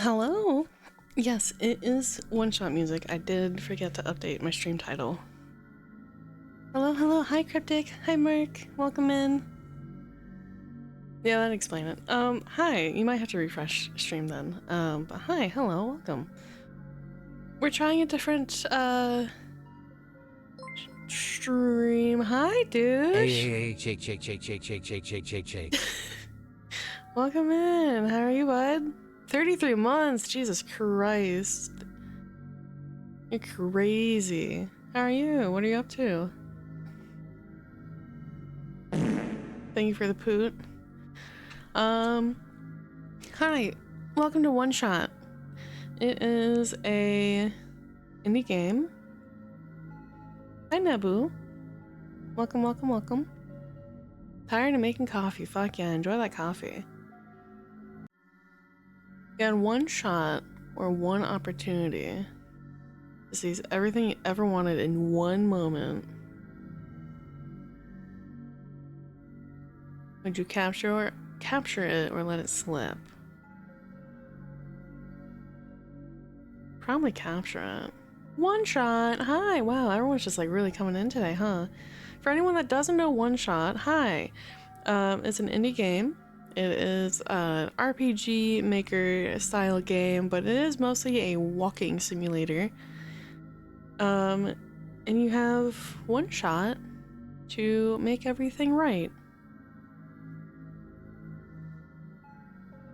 Hello? Yes, it is one-shot music. I did forget to update my stream title. Hello, hi Cryptic, hi Mark, welcome in. Yeah, that'd explain it. Hi, you might have to refresh stream then. But hi, hello, welcome. We're trying a different, stream. Hi, dude! Hey, shake. Welcome in, how are you, bud? 33 months, Jesus Christ. You're crazy. How are you? What are you up to? Thank you for the poot. Hi. Welcome to OneShot. It is a indie game. Hi, Nabu. Welcome. Tired of making coffee. Fuck yeah, enjoy that coffee. You had one shot or one opportunity to seize everything you ever wanted in one moment. Would you capture it or let it slip? Probably capture it. One shot. Hi. Wow, everyone's just like really coming in today, huh? For anyone that doesn't know One Shot, hi. It's an indie game. It is an RPG maker style game, but it is mostly a walking simulator. And you have one shot to make everything right.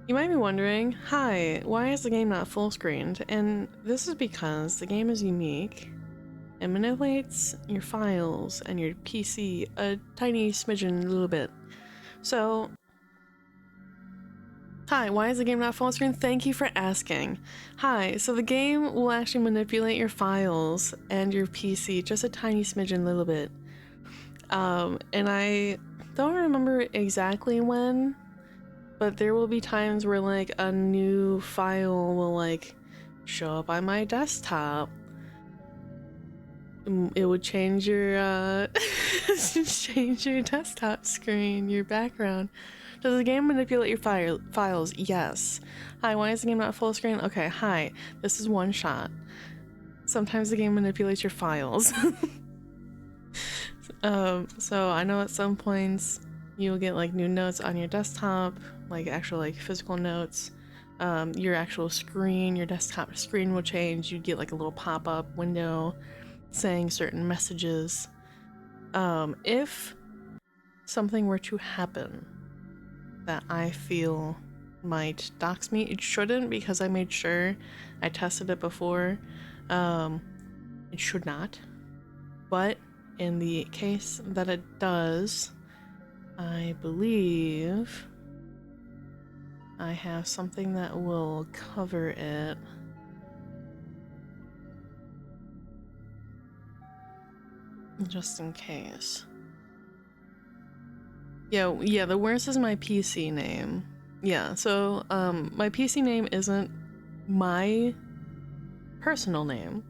You might be wondering, hi, why is the game not full screened? And this is because the game is unique and manipulates your files and your PC a tiny smidgen little bit. So, hi, why is the game not full screen? Thank you for asking. Hi, so the game will actually manipulate your files and your PC just a tiny smidgen little bit. And I don't remember exactly when, but there will be times where like a new file will like show up on my desktop. It would change your change your desktop screen, your background. Does the game manipulate your files? Yes. Hi, why is the game not full screen? Okay, hi, this is One Shot. Sometimes the game manipulates your files. So I know at some points you'll get like new notes on your desktop, like actual like physical notes. Your actual screen, your desktop screen will change. You'd get like a little pop-up window saying certain messages. If something were to happen that I feel might dox me, it shouldn't, because I made sure I tested it before. It should not, but in the case that it does, I believe I have something that will cover it. Just in case. Yeah, the worst is my PC name. Yeah, so, my PC name isn't my personal name.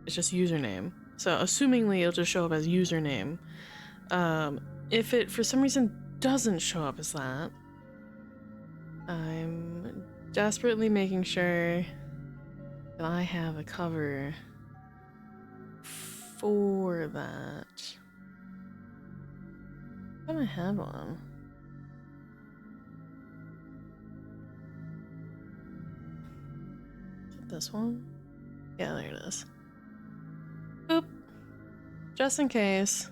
It's just username. So, assumingly, it'll just show up as username. If it, for some reason, doesn't show up as that, I'm desperately making sure that I have a cover for that. I thought I had one. Is it this one? Yeah, there it is. Boop. Just in case.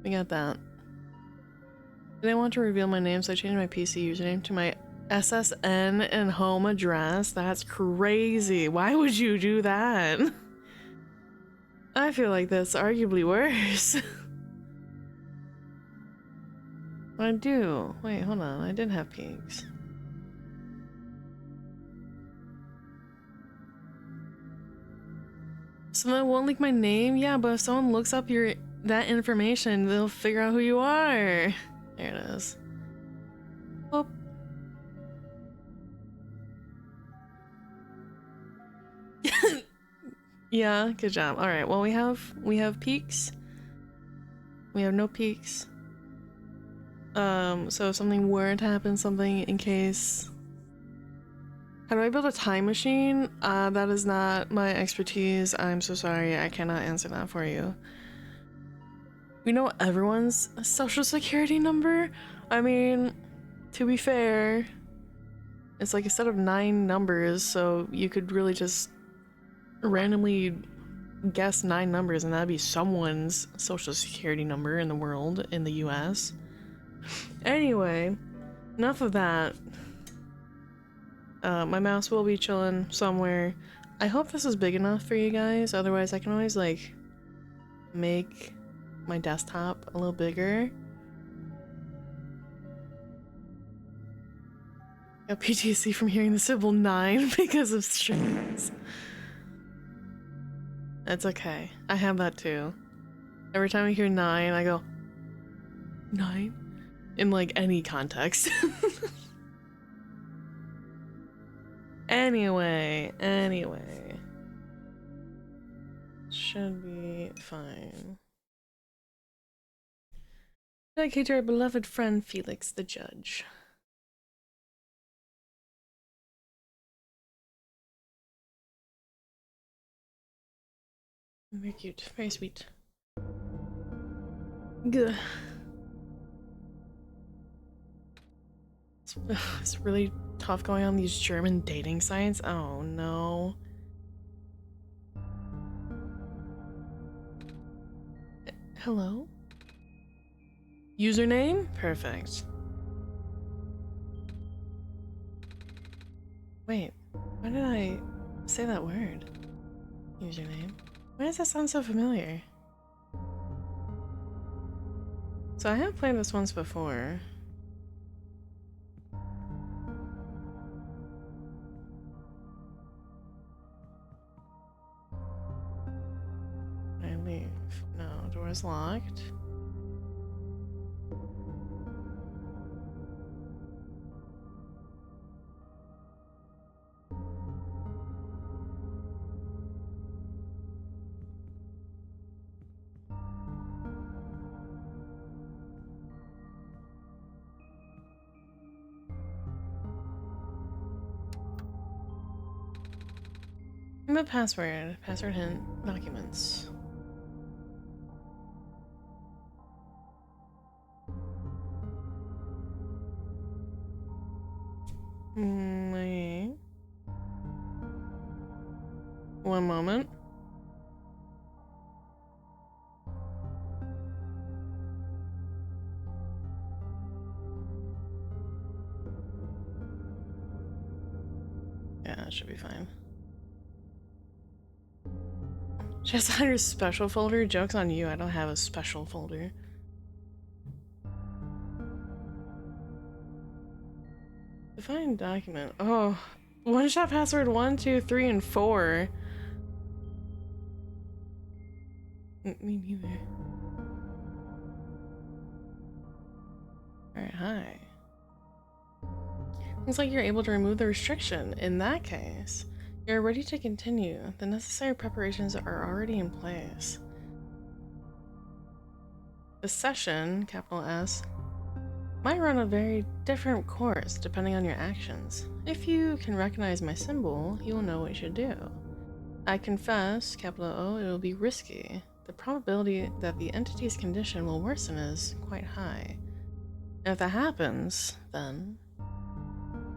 We got that. I didn't want to reveal my name, so I changed my PC username to my SSN and home address. That's crazy. Why would you do that? I feel like that's arguably worse. I do. Wait, hold on. I did have peaks. Someone won't leak my name? Yeah, but if someone looks up that information, they'll figure out who you are. There it is. Oh. Yeah, good job. All right. Well, we have peaks. We have no peaks. So if something were to happen, something in case How do I build a time machine? That is not my expertise. I'm so sorry. I cannot answer that for you. We know everyone's social security number. I mean, to be fair, it's like a set of 9 numbers, so you could really just randomly guess 9 numbers and that'd be someone's social security number in the world, in the US. Anyway, enough of that. My mouse will be chilling somewhere. I hope this is big enough for you guys, otherwise I can always like make my desktop a little bigger. Got PTSD from hearing the symbol 9 because of strings. That's okay. I have that too. Every time I hear 9, I go, 9? In like any context. Anyway. Should be fine. Dedicate to our beloved friend Felix the Judge. Very cute, very sweet. Good. It's really tough going on these German dating sites. Oh no. Hello? Username? Perfect. Wait, why did I say that word? Username? Why does that sound so familiar? So I have played this once before. I leave. No, door's locked. The password. Password hint. Documents. Wait. One moment. Yeah, that should be fine. Just on your special folder? Joke's on you, I don't have a special folder. Define document. Oh, OneShot password 1, 2, 3, and 4. Me neither. Alright, hi. Looks like you're able to remove the restriction. In that case, you're ready to continue. The necessary preparations are already in place. The session, capital S, might run a very different course depending on your actions. If you can recognize my symbol, you will know what you should do. I confess, capital O, it will be risky. The probability that the entity's condition will worsen is quite high. And if that happens, then...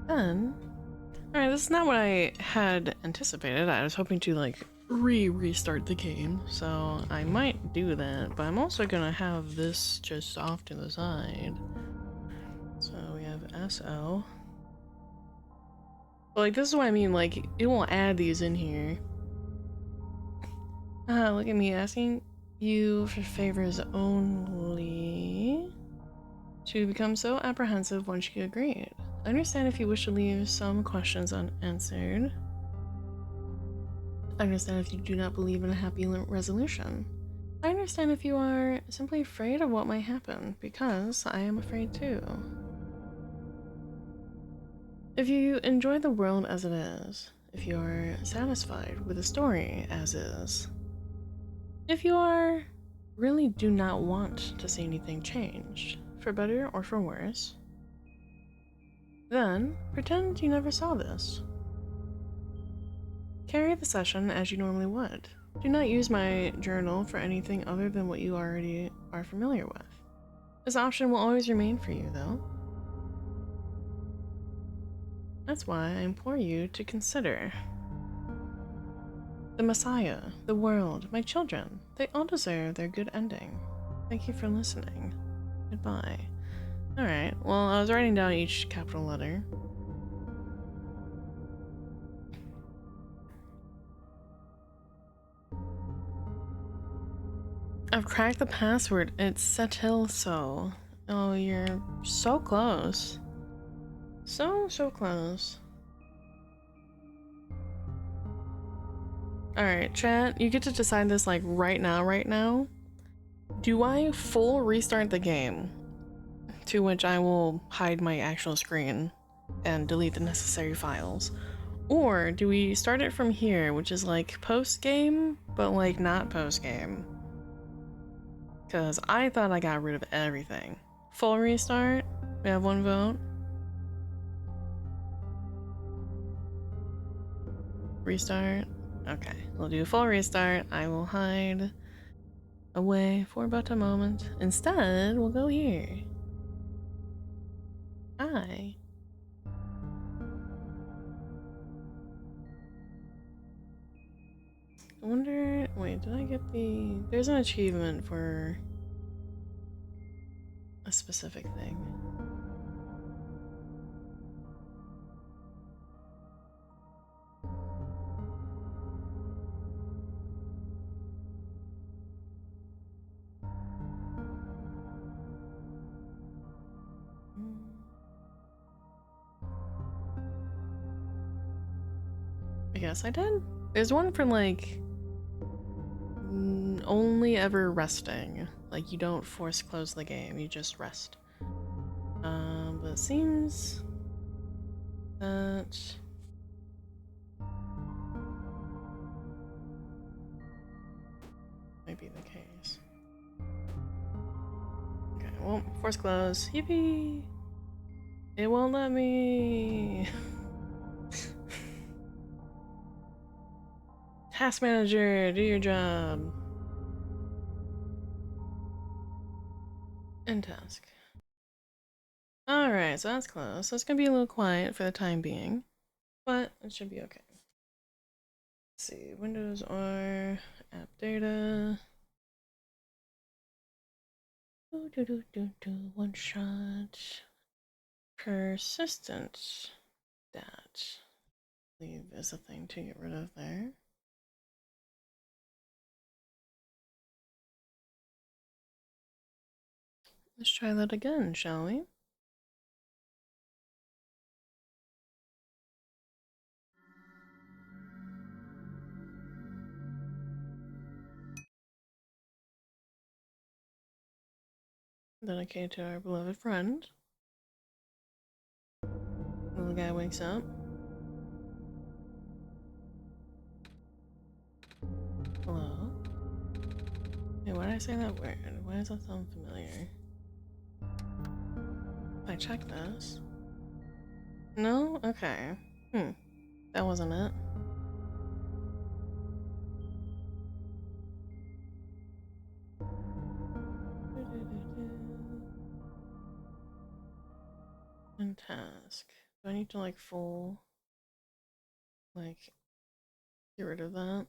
Alright, this is not what I had anticipated. I was hoping to, like, restart the game, so I might do that, but I'm also gonna have this just off to the side. So we have SO. But, like, this is what I mean, like, it won't add these in here. Look at me asking you for favors only to become so apprehensive once you agreed. I understand if you wish to leave some questions unanswered. I understand if you do not believe in a happy resolution. I understand if you are simply afraid of what might happen, because I am afraid too. If you enjoy the world as it is, if you are satisfied with the story as is, if you really do not want to see anything changed, for better or for worse, then pretend you never saw this. Carry the session as you normally would. Do not use my journal for anything other than what you already are familiar with. This option will always remain for you, though. That's why I implore you to consider. The Messiah, the world, my children, they all deserve their good ending. Thank you for listening. Goodbye. Alright, well, I was writing down each capital letter. I've cracked the password. It's Setilso. Oh, you're so close. So close. Alright, chat, you get to decide this like right now. Do I full restart the game? To which I will hide my actual screen and delete the necessary files. Or do we start it from here, which is like post-game, but like not post-game? Because I thought I got rid of everything. Full restart? We have one vote. Restart? Okay, we'll do a full restart. I will hide away for but a moment. Instead, we'll go here. Hi. I wonder, wait, did I get there's an achievement for a specific thing. I guess I did. There's one for like only ever resting. Like you don't force close the game, you just rest. But it seems that might be the case. Okay, well, force close. Yippee! It won't let me. Task manager, do your job. End task. Alright, so that's close. So it's gonna be a little quiet for the time being, but it should be okay. Let's see, Windows or app data. OneShot. Persistent. That. Leave is a thing to get rid of there. Let's try that again, shall we? Dedicated to our beloved friend. Little guy wakes up. Hello? Hey, why did I say that word? Why does that sound familiar? If I check this. No? Okay. That wasn't it. And task. Do I need to like like get rid of that?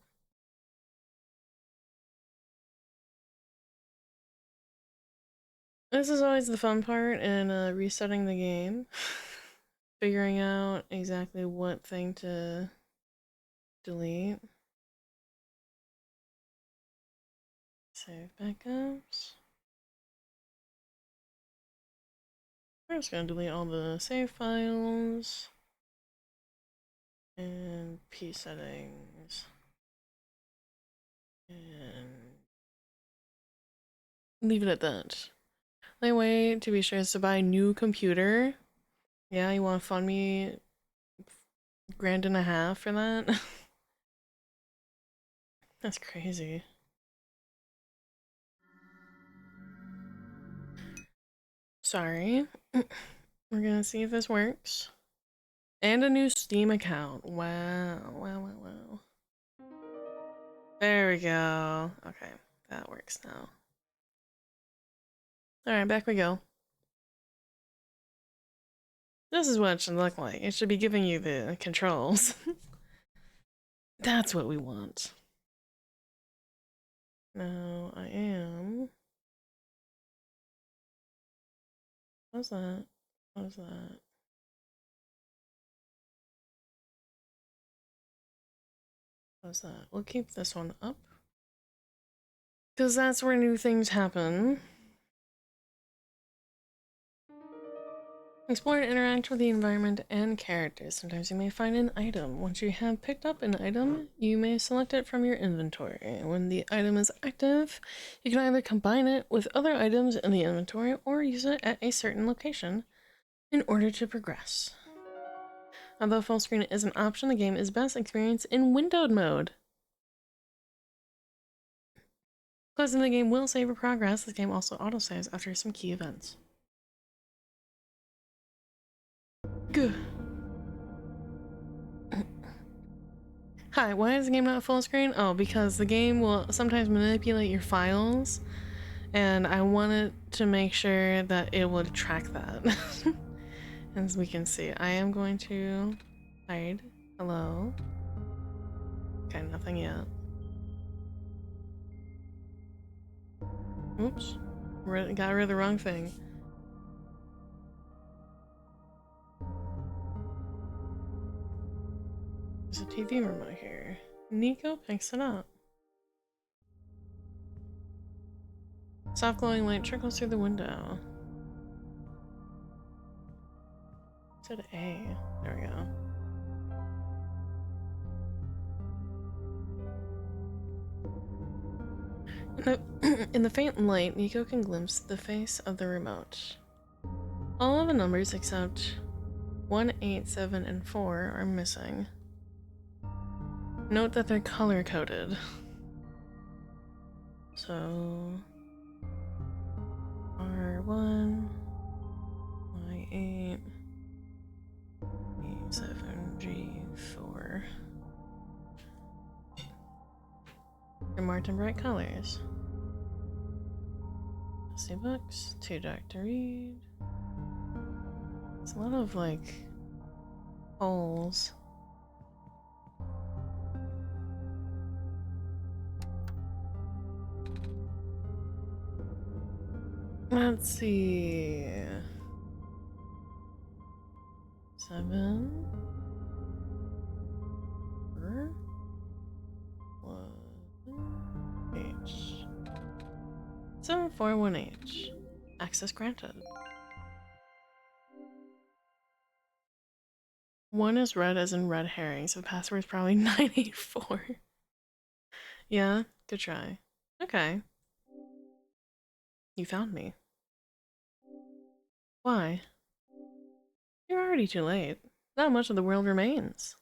This is always the fun part in resetting the game. Figuring out exactly what thing to delete. Save backups. We're just gonna delete all the save files and P settings and leave it at that. The only way to be sure is to buy a new computer. Yeah, you want to fund me $1.50 for that? That's crazy. Sorry. We're gonna see if this works. And a new Steam account. Wow. There we go. Okay, that works now. Alright, back we go. This is what it should look like. It should be giving you the controls. That's what we want. Now I am... What's that? What's that? What's that? We'll keep this one up. Because that's where new things happen. Explore and interact with the environment and characters. Sometimes you may find an item. Once you have picked up an item, you may select it from your inventory. When the item is active, you can either combine it with other items in the inventory or use it at a certain location in order to progress. Although full screen is an option, the game is best experienced in windowed mode. Closing the game will save your progress. This game also autosaves after some key events. Good. Hi, why is the game not full screen? Oh, because the game will sometimes manipulate your files, and I wanted to make sure that it would track that. As we can see, I am going to hide. Hello. Okay, nothing yet. Oops. Got rid of the wrong thing. There's a TV remote here. Niko picks it up. Soft glowing light trickles through the window. It said A. There we go. In the faint light, Niko can glimpse the face of the remote. All of the numbers except 1, 8, 7, and 4 are missing. Note that they're color-coded. So... R1, Y8, E7, G4. They're marked in bright colors. See books, too dark to read. It's a lot of, like, holes. Let's see. 7. 4. 1H. 741H. Access granted. 1 is red as in red herring, so the password is probably 984. Yeah, good try. Okay. You found me. Why? You're already too late. Not much of the world remains.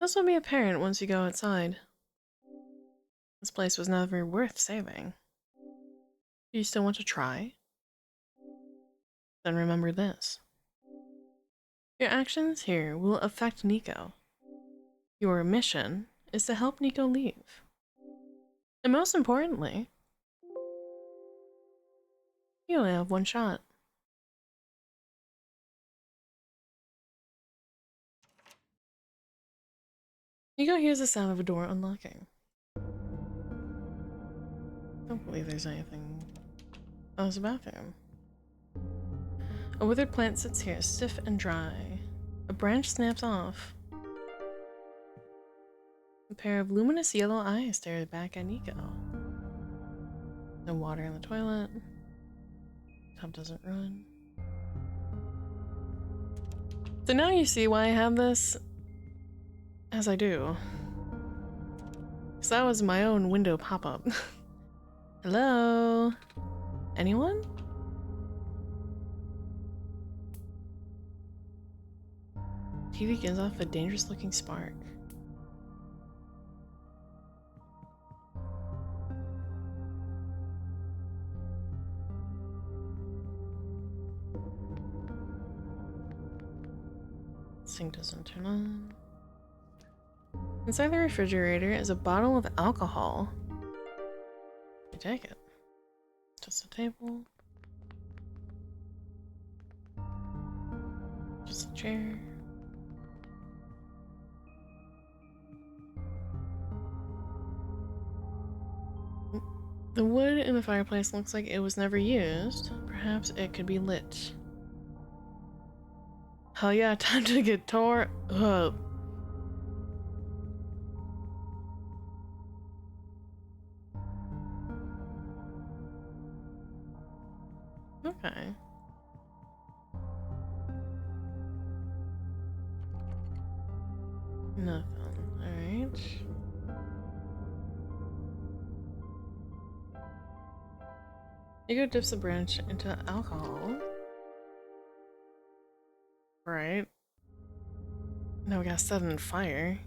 This will be apparent once you go outside. This place was never worth saving. Do you still want to try? Then remember this. Your actions here will affect Niko. Your mission is to help Niko leave. And most importantly, you only have one shot. Niko hears the sound of a door unlocking. Don't believe there's anything. Oh, it's a bathroom. A withered plant sits here, stiff and dry. A branch snaps off. A pair of luminous yellow eyes stare back at Niko. No water in the toilet. Tub doesn't run. So now you see why I have this as I do. Because that was my own window pop-up. Hello? Anyone? TV gives off a dangerous-looking spark. Sync doesn't turn on. Inside the refrigerator is a bottle of alcohol. You take it. Just a table. Just a chair. The wood in the fireplace looks like it was never used. Perhaps it could be lit. Hell yeah, time to get tore up. Okay. Nothing. Alright. Niko dips the branch into alcohol. Right. Now we gotta set it on fire.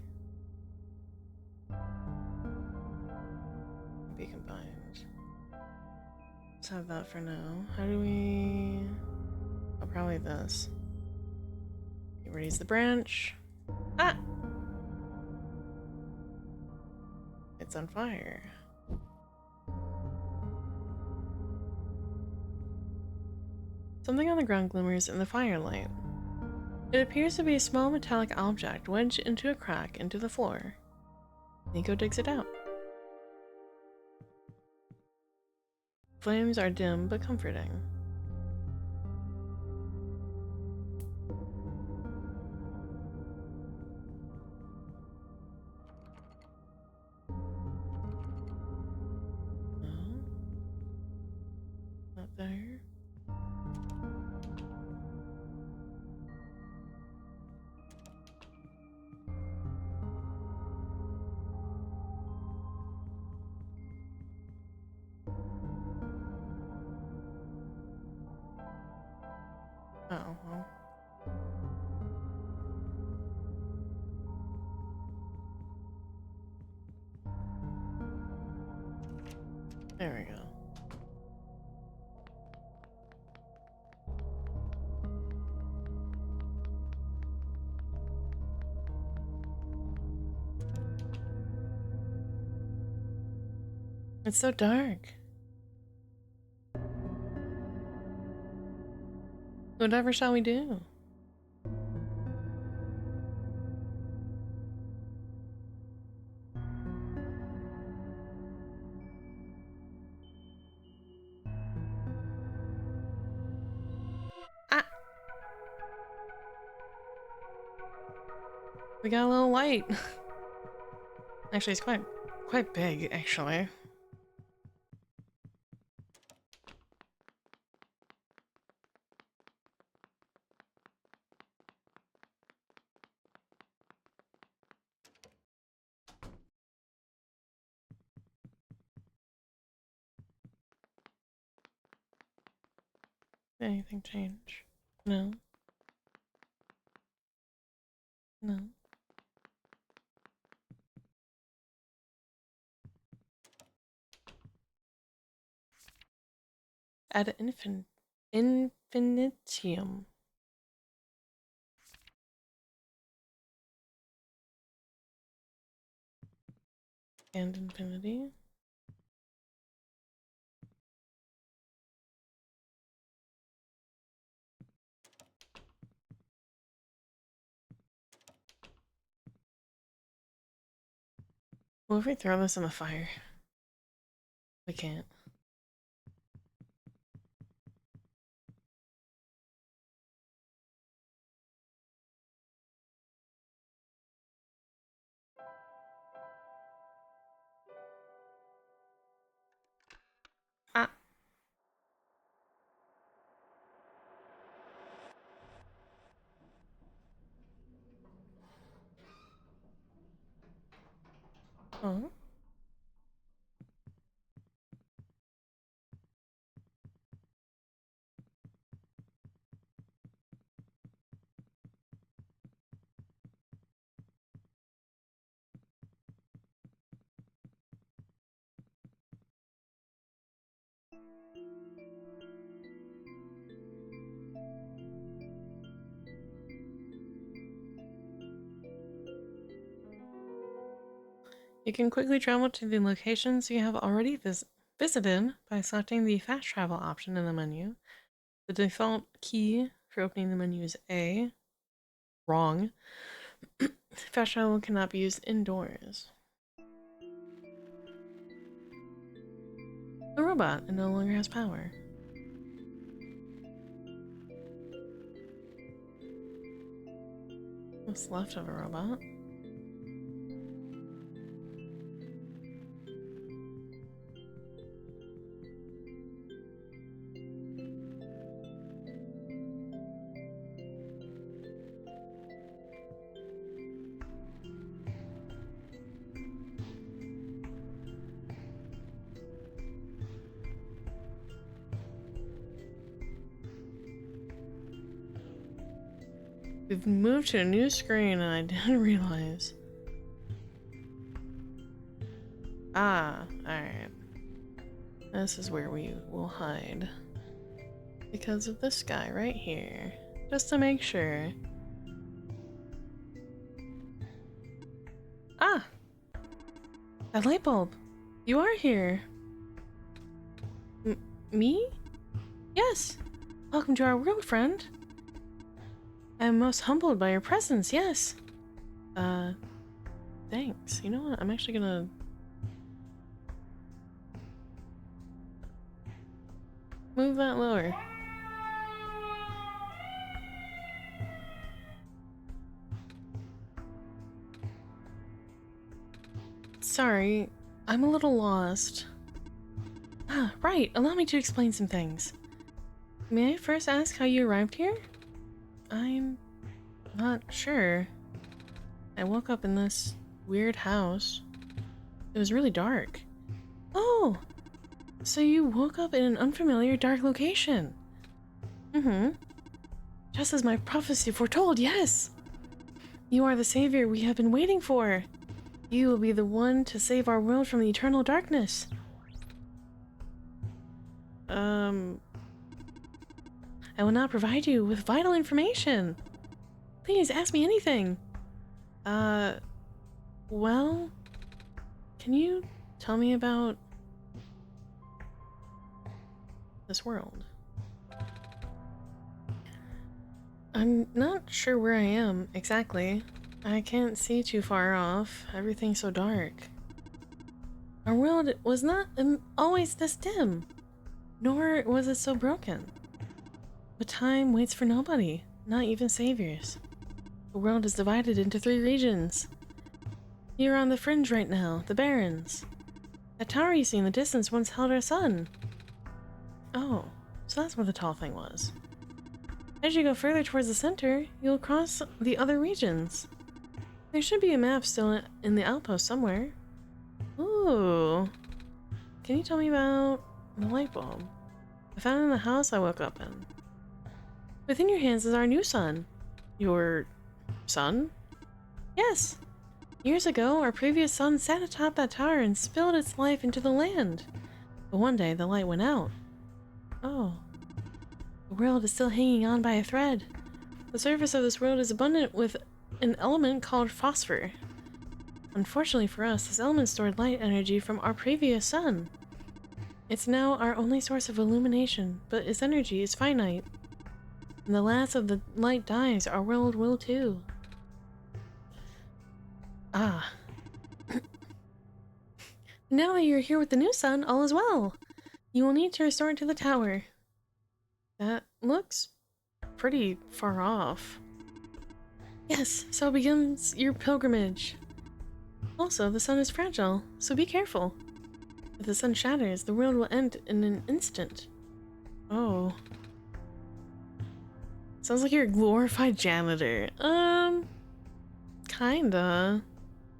Be combined. Let's have that for now. How do we... Oh, probably this. Raise the branch. Ah! It's on fire. Something on the ground glimmers in the firelight. It appears to be a small metallic object wedged into a crack into the floor. Niko digs it out. Flames are dim but comforting. No. Not there. Oh, well. There we go. It's so dark. Whatever shall we do? Ah! We got a little light. Actually, it's quite big, actually. Anything change? No. No. Ad infinitium. And infinity. What if we throw this in the fire? We can't. Ah. Oh. You can quickly travel to the locations you have already visited by selecting the fast travel option in the menu. The default key for opening the menu is A. Wrong. Fast travel cannot be used indoors. The robot, it no longer has power. What's left of a robot? We've moved to a new screen and I didn't realize. Ah, alright. This is where we will hide. Because of this guy right here. Just to make sure. Ah! That light bulb! You are here! Me? Yes! Welcome to our world, friend! I am most humbled by your presence, yes! Thanks. You know what? I'm actually gonna... move that lower. Sorry, I'm a little lost. Ah, right. Allow me to explain some things. May I first ask how you arrived here? I'm not sure. I woke up in this weird house. It was really dark. Oh! So you woke up in an unfamiliar dark location. Mm-hmm. Just as my prophecy foretold, yes! You are the savior we have been waiting for. You will be the one to save our world from the eternal darkness. I will now provide you with vital information. Please ask me anything. Well, can you tell me about this world? I'm not sure where I am exactly. I can't see too far off. Everything's so dark. Our world was not always this dim, nor was it so broken. But time waits for nobody, not even saviors. The world is divided into 3 regions. You're on the fringe right now, the Barrens. That tower you see in the distance once held our sun. Oh, so that's where the tall thing was. As you go further towards the center, you'll cross the other regions. There should be a map still in the outpost somewhere. Ooh. Can you tell me about the light bulb? I found it in the house I woke up in. Within your hands is our new sun. Your sun? Yes. Years ago, our previous sun sat atop that tower and spilled its life into the land. But one day, the light went out. Oh. The world is still hanging on by a thread. The surface of this world is abundant with an element called phosphor. Unfortunately for us, this element stored light energy from our previous sun. It's now our only source of illumination, but its energy is finite. When the last of the light dies, our world will too. Ah. Now that you're here with the new sun, all is well. You will need to restore it to the tower. That looks pretty far off. Yes, so begins your pilgrimage. Also, the sun is fragile, so be careful. If the sun shatters, the world will end in an instant. Oh. Sounds like you're a glorified janitor. Kinda.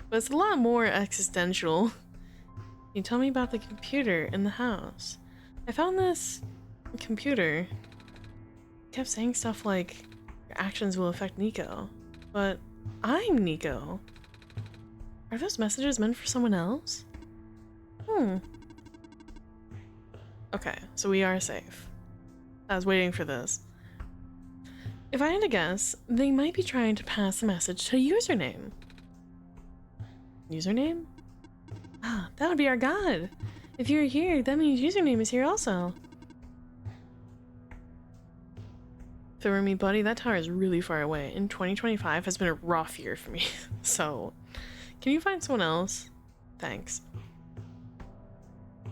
But it's a lot more existential. Can you tell me about the computer in the house? I found this computer. It kept saying stuff like, your actions will affect Niko. But I'm Niko. Are those messages meant for someone else? Okay, so we are safe. I was waiting for this. If I had to guess, they might be trying to pass the message to username. Username? Ah, that would be our god. If you're here, that means username is here also. For me, buddy, that tower is really far away, and 2025 has been a rough year for me. So, can you find someone else? Thanks.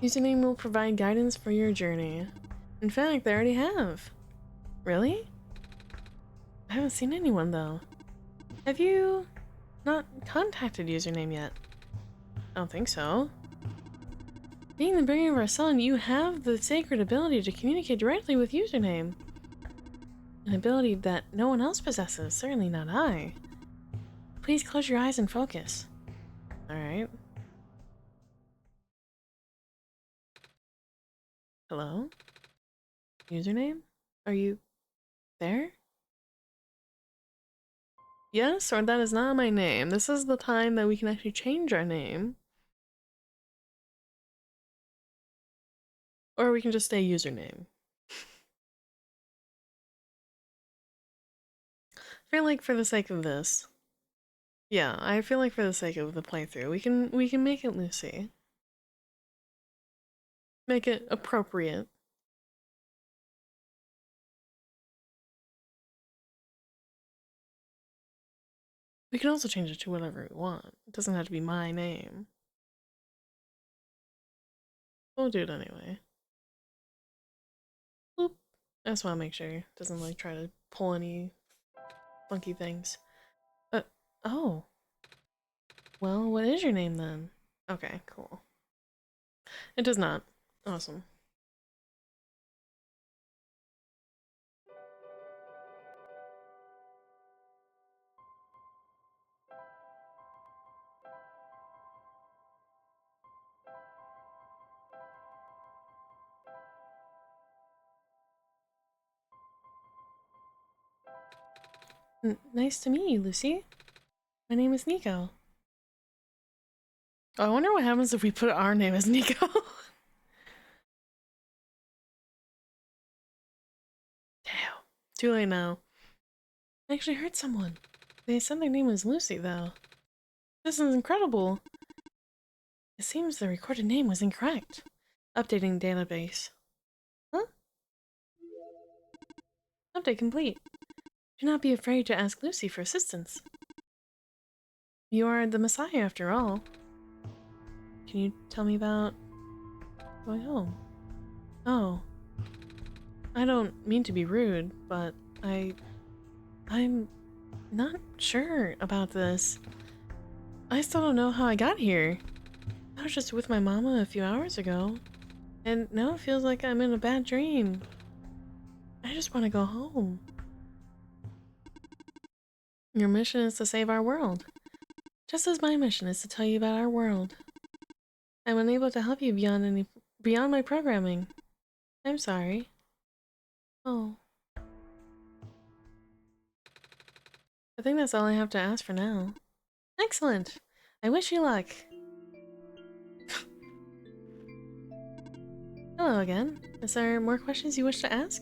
Username will provide guidance for your journey. In fact, they already have. Really? I haven't seen anyone though. Have you not contacted username yet? I don't think so. Being the bringer of our son, you have the sacred ability to communicate directly with username. An ability that no one else possesses, certainly not I. Please close your eyes and focus. Alright. Hello? Username? Are you there? Yes, or that is not my name. This is the time that we can actually change our name. Or we can just stay username. I feel like for the sake of this. Yeah, I feel like for the sake of the playthrough, we can make it Lucy. Make it appropriate. We can also change it to whatever we want. It doesn't have to be my name. We'll do it anyway. Boop. I just want to make sure it doesn't like try to pull any funky things. Oh. Well, what is your name then? Okay, cool. It does not. Awesome. Nice to meet you, Lucy. My name is Niko. Oh, I wonder what happens if we put our name as Niko. Damn. Too late now. I actually heard someone. They said their name was Lucy, though. This is incredible. It seems the recorded name was incorrect. Updating database. Huh? Update complete. Do not be afraid to ask Lucy for assistance. You are the Messiah after all. Can you tell me about going home? Oh. I don't mean to be rude, but I'm not sure about this. I still don't know how I got here. I was just with my mama a few hours ago, and now it feels like I'm in a bad dream. I just want to go home. Your mission is to save our world, just as my mission is to tell you about our world. I'm unable to help you beyond my programming. I'm sorry. Oh. I think that's all I have to ask for now. Excellent! I wish you luck. Hello again. Is there more questions you wish to ask?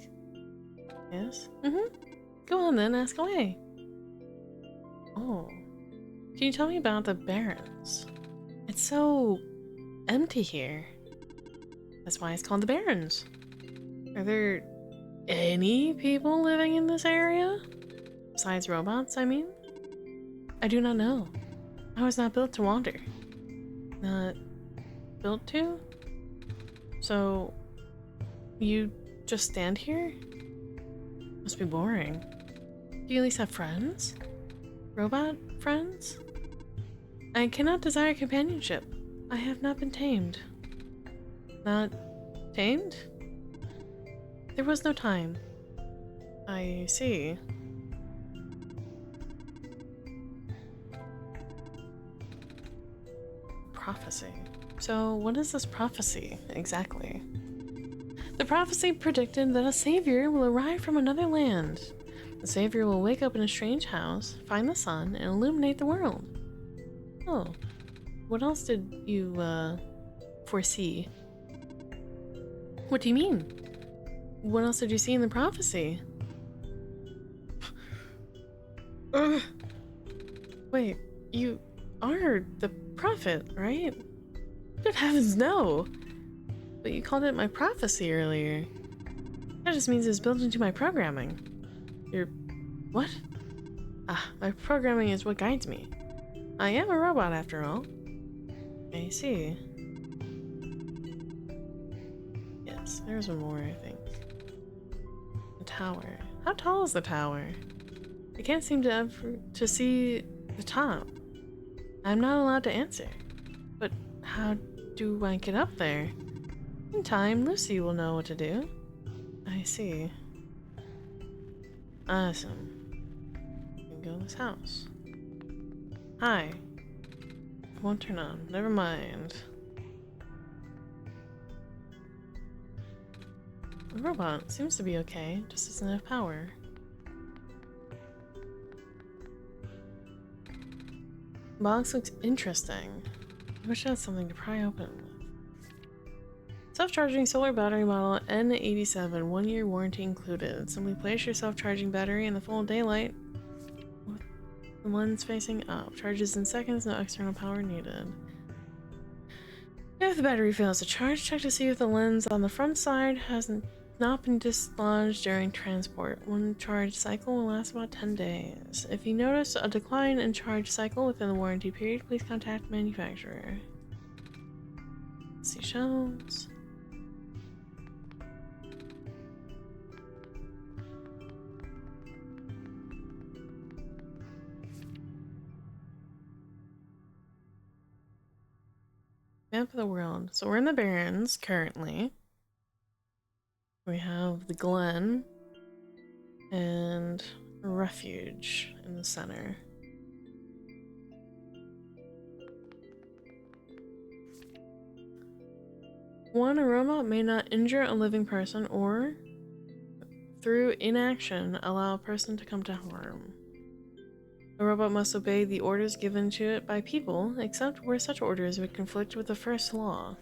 Yes? Go on then, ask away. Oh. Can you tell me about the Barrens? It's so empty here. That's why it's called the Barrens. Are there any people living in this area? Besides robots, I mean? I do not know. I was not built to wander. Not built to? So, you just stand here? Must be boring. Do you at least have friends? Robot friends? I cannot desire companionship. I have not been tamed. Not tamed? There was no time. I see. Prophecy. So, what is this prophecy exactly? The prophecy predicted that a savior will arrive from another land. The savior will wake up in a strange house, find the sun, and illuminate the world. Oh. What else did you, foresee? What do you mean? What else did you see in the prophecy? Wait, you are the prophet, right? Good heavens, no! But you called it my prophecy earlier. That just means it's built into my programming. Your... what? Ah, my programming is what guides me. I am a robot after all. I see. Yes, there's one more, I think. The tower. How tall is the tower? I can't seem to see the top. I'm not allowed to answer. But how do I get up there? In time, Lucy will know what to do. I see. Awesome. You can go in this house. Hi. It won't turn on. Never mind. The robot seems to be okay, just doesn't have power. The box looks interesting. I wish I had something to pry open with. Self-charging solar battery model N87, 1-year warranty included. Simply place your self-charging battery in the full daylight with the lens facing up. Charges in seconds, no external power needed. If the battery fails to charge, check to see if the lens on the front side hasn't not been dislodged during transport. One charge cycle will last about 10 days. If you notice a decline in charge cycle within the warranty period, please contact manufacturer. Seashells. Map of the world. So we're in the Barrens currently. We have the Glen and Refuge in the center. One, a robot may not injure a living person or, through inaction, allow a person to come to harm. A robot must obey the orders given to it by people, except where such orders would conflict with the first law.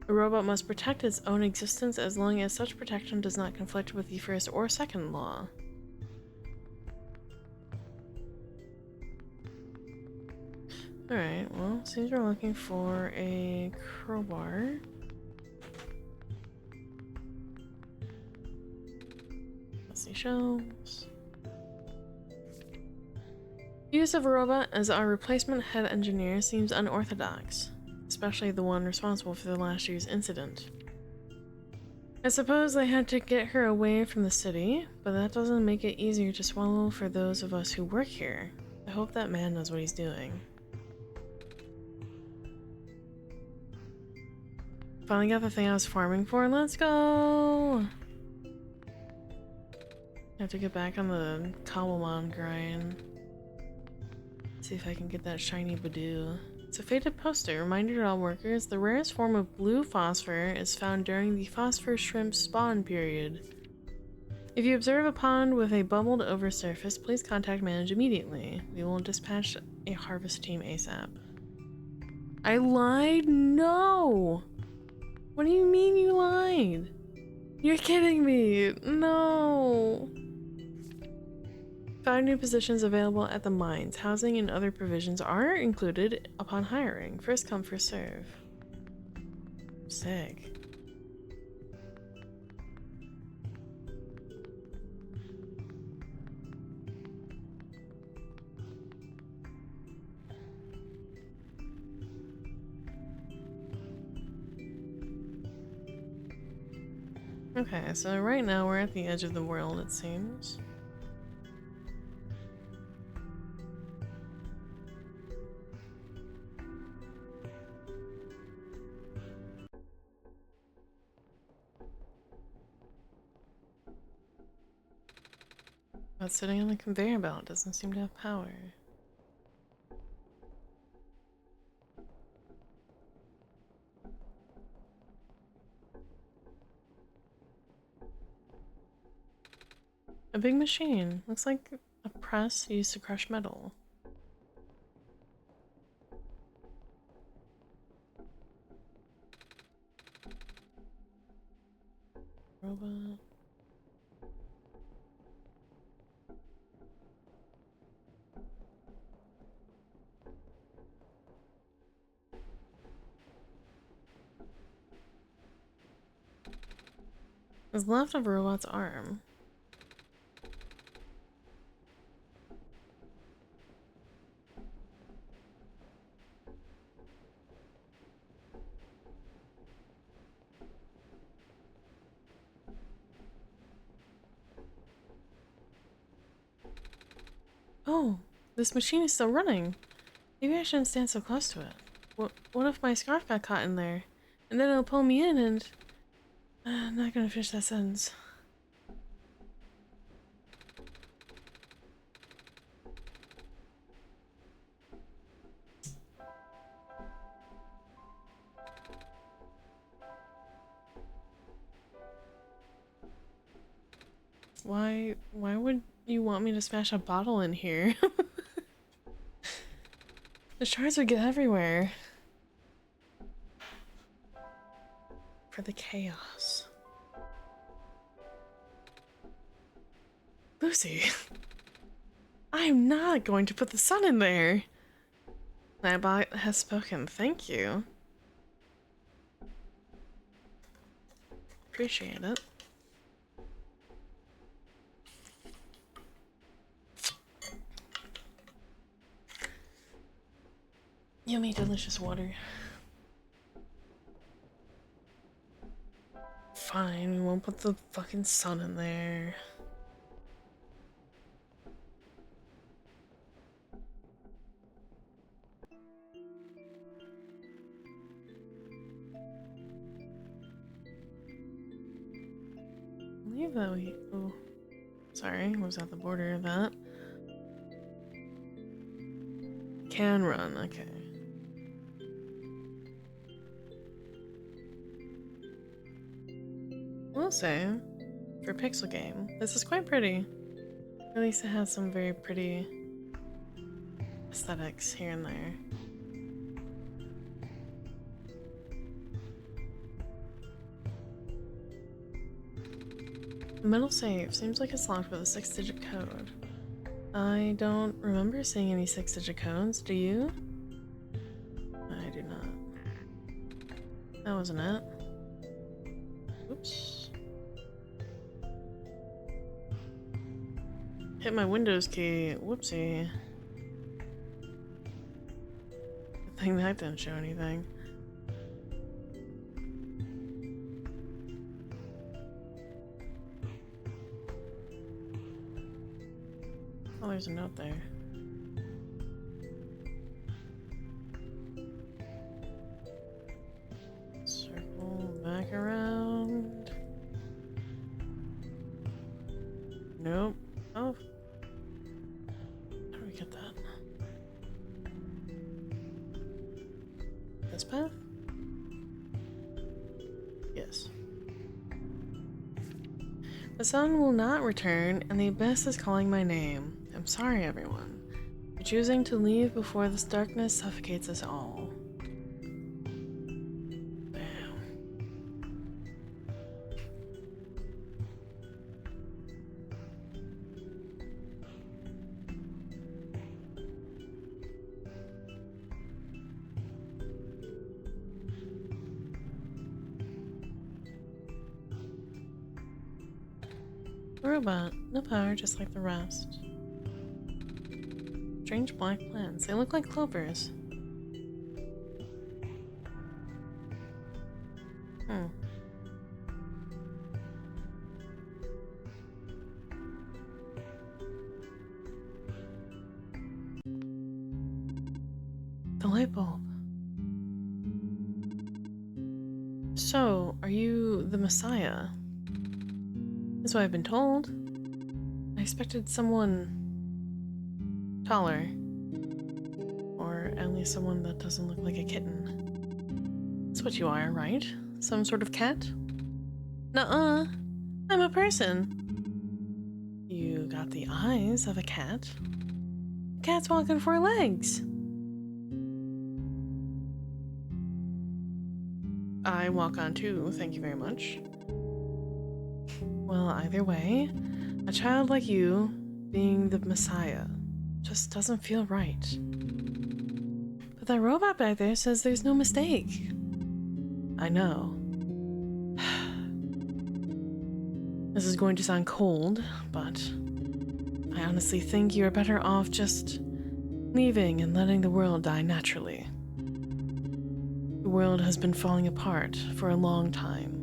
A robot must protect its own existence as long as such protection does not conflict with the first or second law. Alright, well, seems we're looking for a crowbar. Let's see, shelves. Use of a robot as our replacement head engineer seems unorthodox, especially the one responsible for the last year's incident. I suppose they had to get her away from the city, but that doesn't make it easier to swallow for those of us who work here. I hope that man knows what he's doing. Finally got the thing I was farming for. Let's go! I have to get back on the Cobblemon grind. See if I can get that shiny Badoo. It's a faded poster. Reminder to all workers, the rarest form of blue phosphor is found during the phosphor shrimp spawn period. If you observe a pond with a bubbled over surface, please contact Manage immediately. We will dispatch a harvest team ASAP. I lied? No! What do you mean you lied? You're kidding me! No! 5 new positions available at the mines. Housing and other provisions are included upon hiring. First come, first serve. Sick. Okay, so right now we're at the edge of the world, it seems. But sitting on the conveyor belt doesn't seem to have power. A big machine. Looks like a press used to crush metal. Robot. What's left of a robot's arm? Oh, this machine is still running. Maybe I shouldn't stand so close to it. What if my scarf got caught in there? And then it'll pull me in and... I'm not gonna finish that sentence. Why would you want me to smash a bottle in here? The shards would get everywhere. For the chaos. Lucy, I am not going to put the sun in there. My bot has spoken, thank you. Appreciate it. Yummy, delicious water. Fine, we won't put the fucking sun in there. I believe that we... Oh, sorry, was at the border of that. Can run, okay. We'll say, for a pixel game, this is quite pretty. At least it has some very pretty aesthetics here and there. The metal safe seems like it's locked with a 6-digit code. I don't remember seeing any 6-digit codes, do you? I do not. That wasn't it. Oops. Hit my Windows key. Whoopsie. Good thing that didn't show anything. Oh, there's a note there. Circle back around. Nope. Oh. How do we get that? This path? Yes. The sun will not return, and the abyss is calling my name. I'm sorry, everyone, for choosing to leave before this darkness suffocates us all. Damn. A robot, no power, just like the rest. Strange black plants. They look like clovers. The light bulb. So, are you the Messiah? That's what I've been told. I expected someone taller. Or at least someone that doesn't look like a kitten. That's what you are, right? Some sort of cat? Nuh-uh. I'm a person. You got the eyes of a cat. Cat's walking 4 legs. I walk on 2, thank you very much. Well, either way, a child like you being the Messiah just doesn't feel right. But that robot back there says there's no mistake. I know. This is going to sound cold, but I honestly think you're better off just leaving and letting the world die naturally. The world has been falling apart for a long time.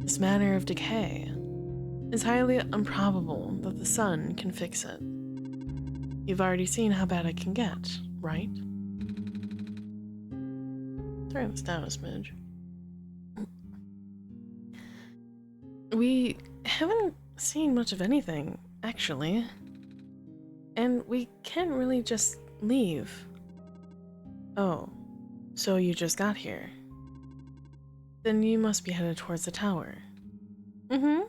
This manner of decay is highly improbable that the sun can fix it. You've already seen how bad it can get, right? Turn this down a smidge. We haven't seen much of anything, actually. And we can't really just leave. Oh, so you just got here. Then you must be headed towards the tower. Mm-hmm.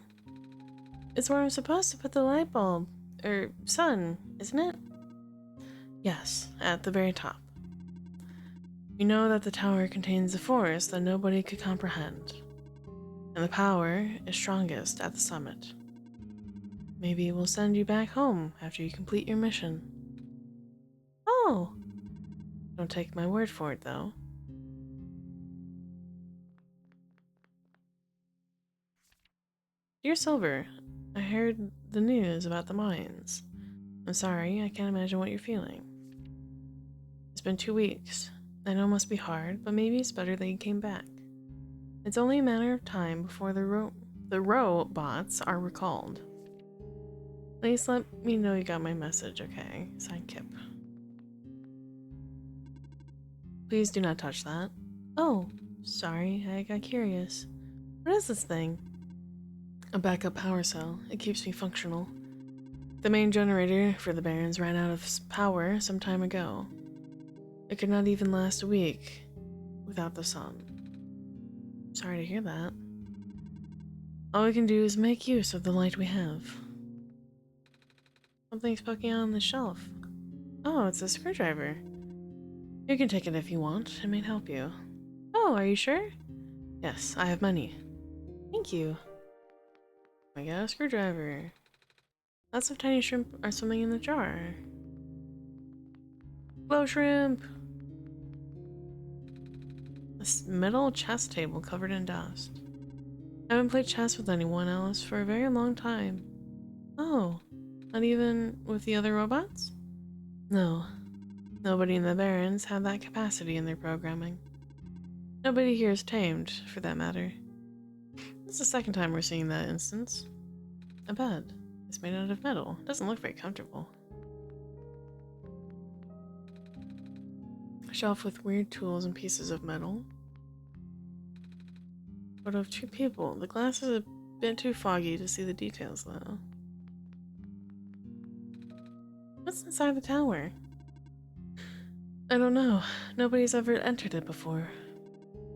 It's where I'm supposed to put the light bulb. Or sun, isn't it? Yes, at the very top. You know that the tower contains a force that nobody could comprehend. And the power is strongest at the summit. Maybe we'll send you back home after you complete your mission. Oh! Don't take my word for it, though. Dear Silver, I heard the news about the mines. I'm sorry, I can't imagine what you're feeling. It's been 2 weeks. I know it must be hard, but maybe it's better that you came back. It's only a matter of time before the robots are recalled. Please let me know you got my message, okay? Signed, Kip. Please do not touch that. Oh, sorry, I got curious. What is this thing? A backup power cell. It keeps me functional. The main generator for the Barrens ran out of power some time ago. It could not even last a week without the sun. Sorry to hear that. All we can do is make use of the light we have. Something's poking out on the shelf. Oh, it's a screwdriver. You can take it if you want. It may help you. Oh, are you sure? Yes, I have money. Thank you. I got a screwdriver. Lots of tiny shrimp are swimming in the jar. Glow shrimp! This metal chess table covered in dust. I haven't played chess with anyone else for a very long time. Oh, not even with the other robots? No. Nobody in the Barrens had that capacity in their programming. Nobody here is tamed, for that matter. It's the second time we're seeing that instance. A bed. It's made out of metal. It doesn't look very comfortable. A shelf with weird tools and pieces of metal. Photo of 2 people. The glass is a bit too foggy to see the details, though. What's inside the tower? I don't know. Nobody's ever entered it before.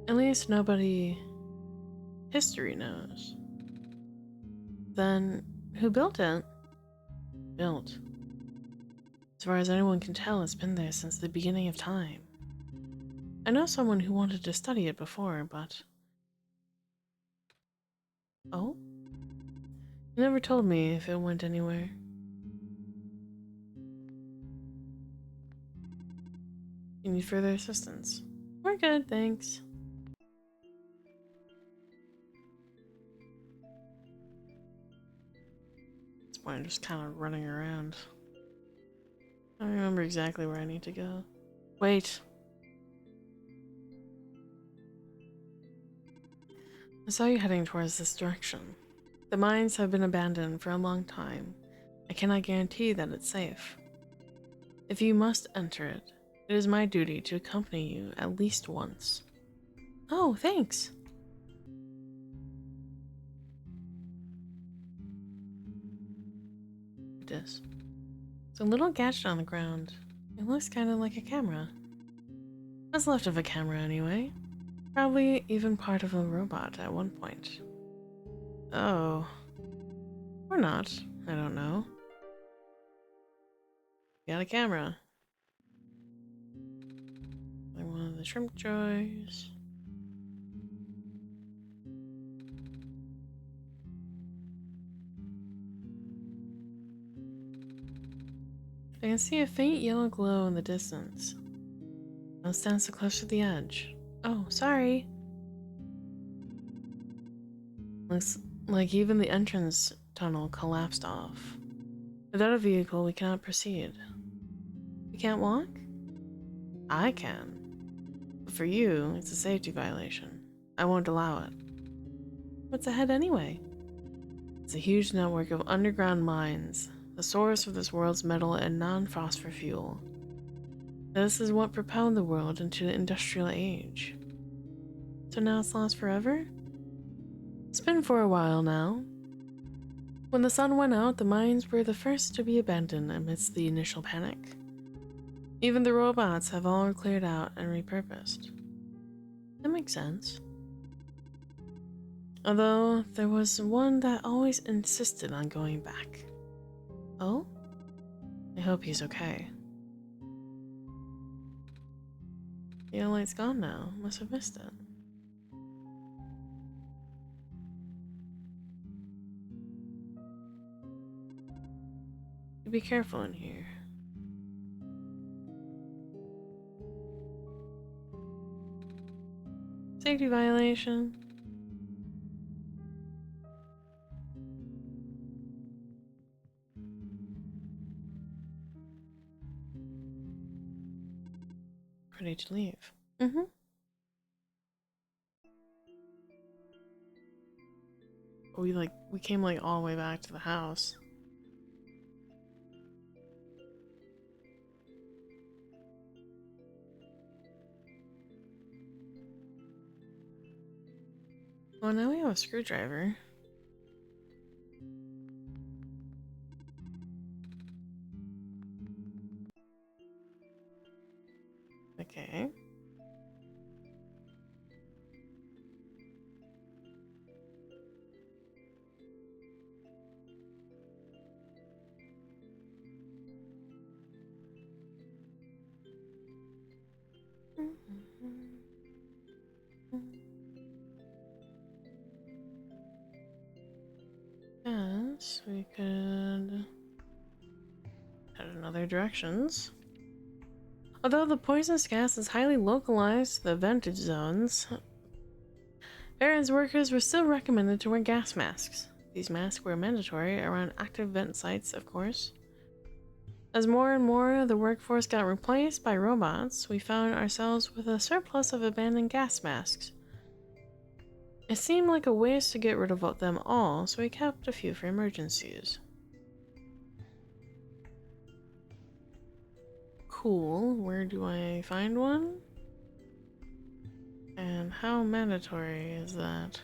At least nobody history knows. Then, who built it? Built. As far as anyone can tell, it's been there since the beginning of time. I know someone who wanted to study it before, but... Oh? You never told me if it went anywhere. You need further assistance? We're good, thanks. At this point, I'm just kind of running around. I don't remember exactly where I need to go. Wait. I saw you heading towards this direction. The mines have been abandoned for a long time. I cannot guarantee that it's safe. If you must enter it, it is my duty to accompany you at least once. Oh, thanks. It is. It's a little gadget on the ground. It looks kind of like a camera. What's left of a camera, anyway. Probably even part of a robot at one point. Oh. Or not. I don't know. Got a camera. Like one of the shrimp joys. I can see a faint yellow glow in the distance. Don't stand so close to the edge. Oh, sorry. Looks Like, even the entrance tunnel collapsed off. Without a vehicle, we cannot proceed. We can't walk? I can. But for you, it's a safety violation. I won't allow it. What's ahead anyway? It's a huge network of underground mines, the source of this world's metal and non-phosphor fuel. This is what propelled the world into the industrial age. So now it's lost forever? It's been for a while now. When the sun went out, the mines were the first to be abandoned amidst the initial panic. Even the robots have all cleared out and repurposed. That makes sense. Although, there was one that always insisted on going back. Oh? I hope he's okay. The light's gone now. Must have missed it. Be careful in here. Safety violation. Ready to leave. Mm-hmm. We came like all the way back to the house. Well, now we have a screwdriver. Okay. Yes, we could head in other directions. Although the poisonous gas is highly localized to the ventage zones, Baron's workers were still recommended to wear gas masks. These masks were mandatory around active vent sites, of course. As more and more of the workforce got replaced by robots, we found ourselves with a surplus of abandoned gas masks. It seemed like a waste to get rid of them all, so we kept a few for emergencies. Cool. Where do I find one? And how mandatory is that?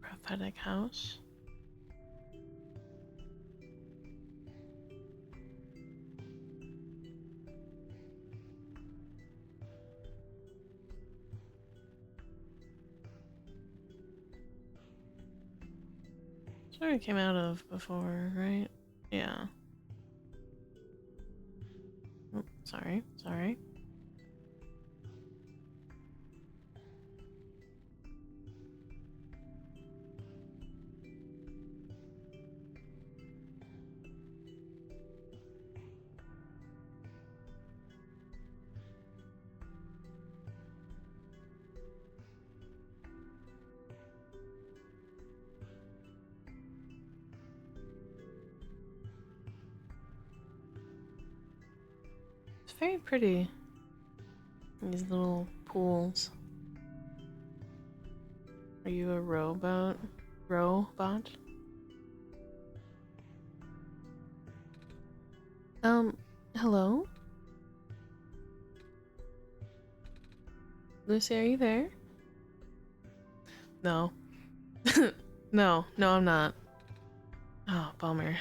Prophetic house? That's where we came out of before, right? Yeah. Oh, sorry. It's very pretty. These little pools. Are you a rowboat? Rowbot? Hello? Lucy, are you there? No. No, I'm not. Oh, bummer.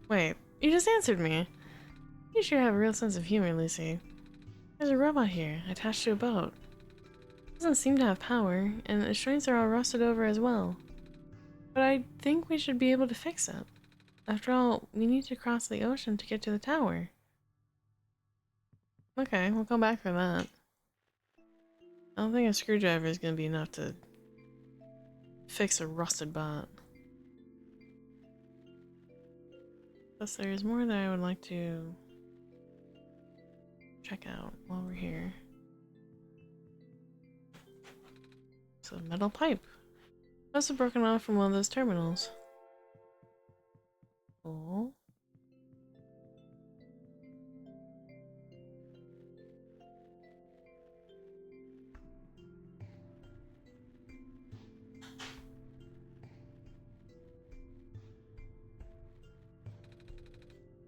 Wait, you just answered me. You sure have a real sense of humor, Lucy. There's a robot here, attached to a boat. Doesn't seem to have power, and its joints are all rusted over as well. But I think we should be able to fix it. After all, we need to cross the ocean to get to the tower. Okay, we'll come back for that. I don't think a screwdriver is going to be enough to fix a rusted bot. Plus, there's more that I would like to check out while we're here. It's a metal pipe. Must have broken off from one of those terminals. Cool.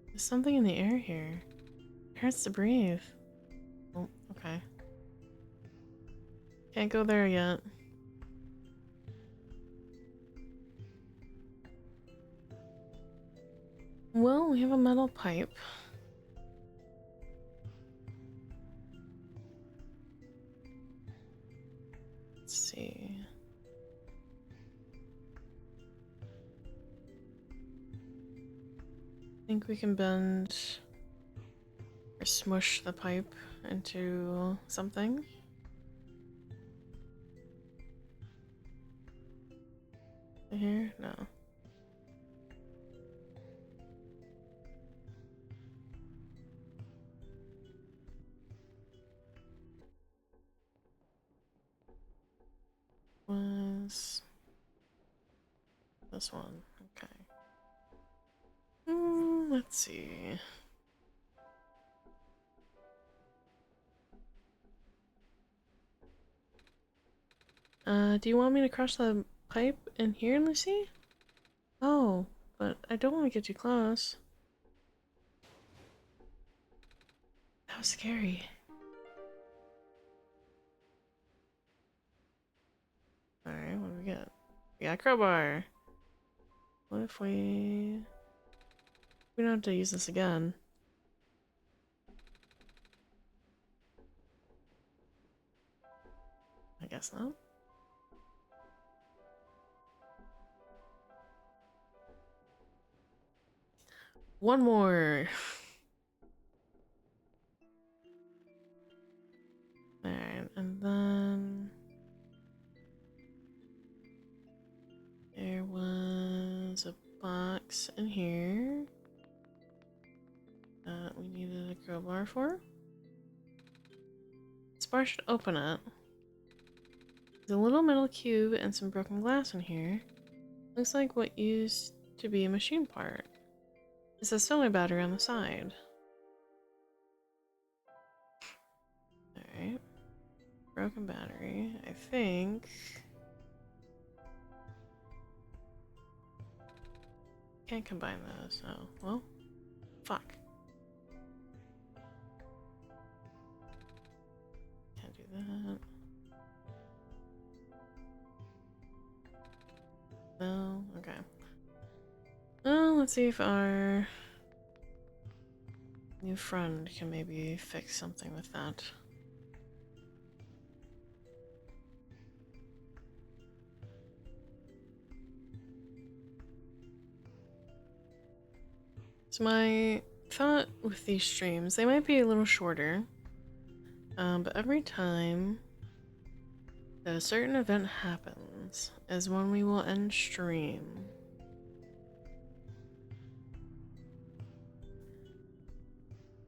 There's something in the air here. It hurts to breathe. Oh, okay. Can't go there yet. Well, we have a metal pipe. Let's see. I think we can bend or smush the pipe into something. Here? No. Was this one? Okay. Let's see. Do you want me to crush the pipe in here, Lucy? Oh, but I don't want to get too close. That was scary. Alright, what do we got? We got a crowbar. What if we don't have to use this again? I guess not. One more. Alright, and then there was a box in here that we needed a crowbar for. This bar should open it. There's a little metal cube and some broken glass in here. Looks like what used to be a machine part. It's a solar battery on the side. Alright. Broken battery. I think... Can't combine those, so... Well... Fuck. Can't do that. No? Okay. Well, let's see if our new friend can maybe fix something with that. So my thought with these streams, they might be a little shorter, but every time that a certain event happens is when we will end stream.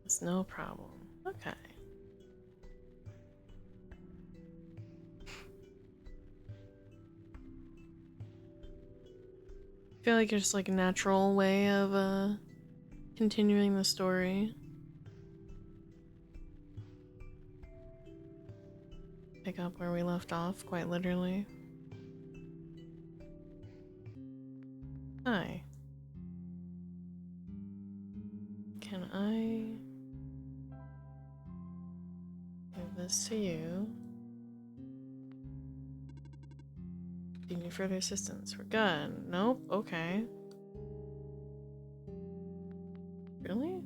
It's no problem. Okay. I feel like it's like a natural way of continuing the story. Pick up where we left off, quite literally. Hi. Can I give this to you? Do you need further assistance? We're good. Nope. Okay. Really?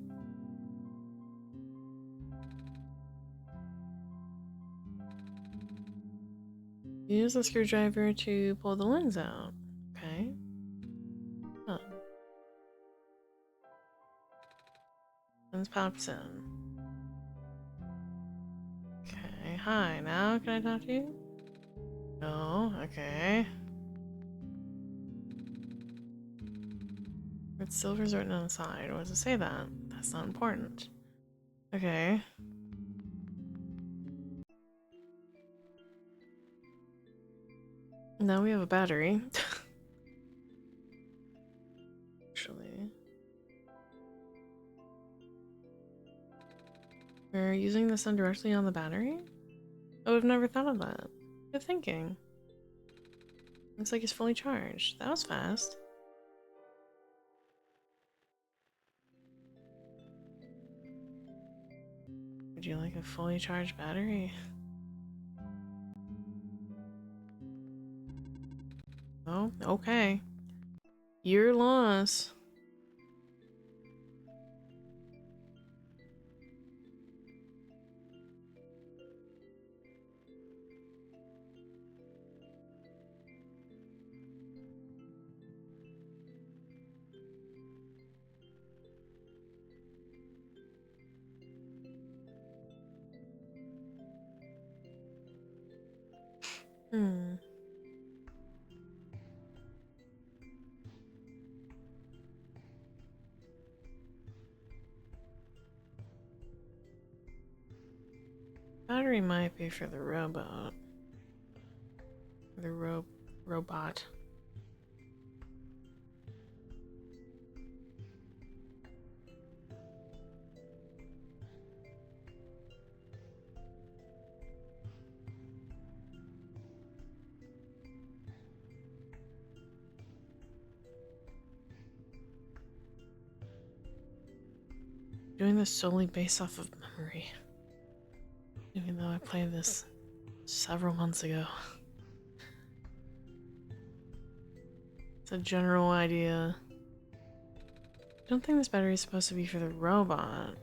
Use the screwdriver to pull the lens out. Okay. Huh. Lens pops in. Okay, hi, now can I talk to you? No, okay. It's silver's written on the side. What does it say that? That's not important. Okay. Now we have a battery. Actually. We're using the sun directly on the battery? I would have never thought of that. Good thinking. Looks like it's fully charged. That was fast. Would you like a fully charged battery? Oh, okay. Your loss. Hmm. Battery might be for the robot. The robot. Doing this solely based off of memory. Even though I played this several months ago. It's a general idea. I don't think this battery is supposed to be for the robot.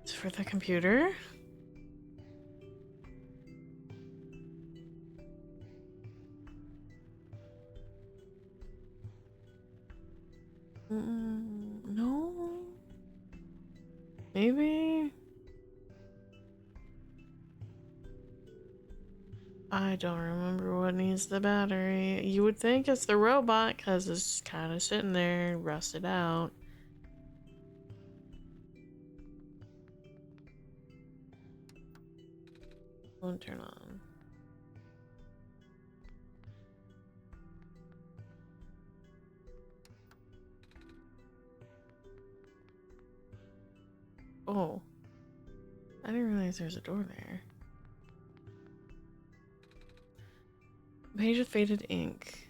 It's for the computer? No? Maybe? I don't remember what needs the battery. You would think it's the robot because it's kind of sitting there rusted out. Won't turn on. Oh. I didn't realize there's a door there. Page with faded ink.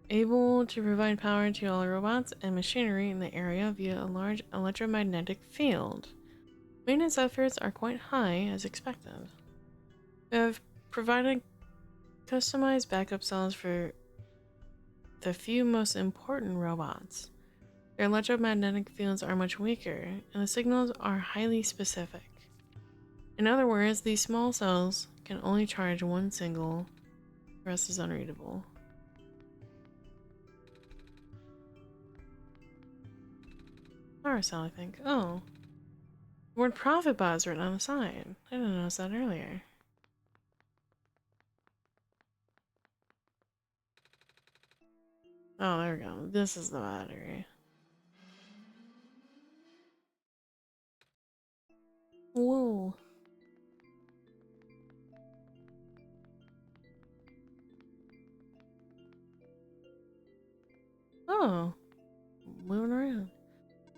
Able to provide power to all robots and machinery in the area via a large electromagnetic field. Maintenance efforts are quite high as expected. We have provided customized backup cells for the few most important robots. Their electromagnetic fields are much weaker, and the signals are highly specific. In other words, these small cells can only charge one signal, the rest is unreadable. Power cell, I think. Oh. The word profit bot is written on the side. I didn't notice that earlier. Oh, there we go. This is the battery. Whoa. Oh. Moving around.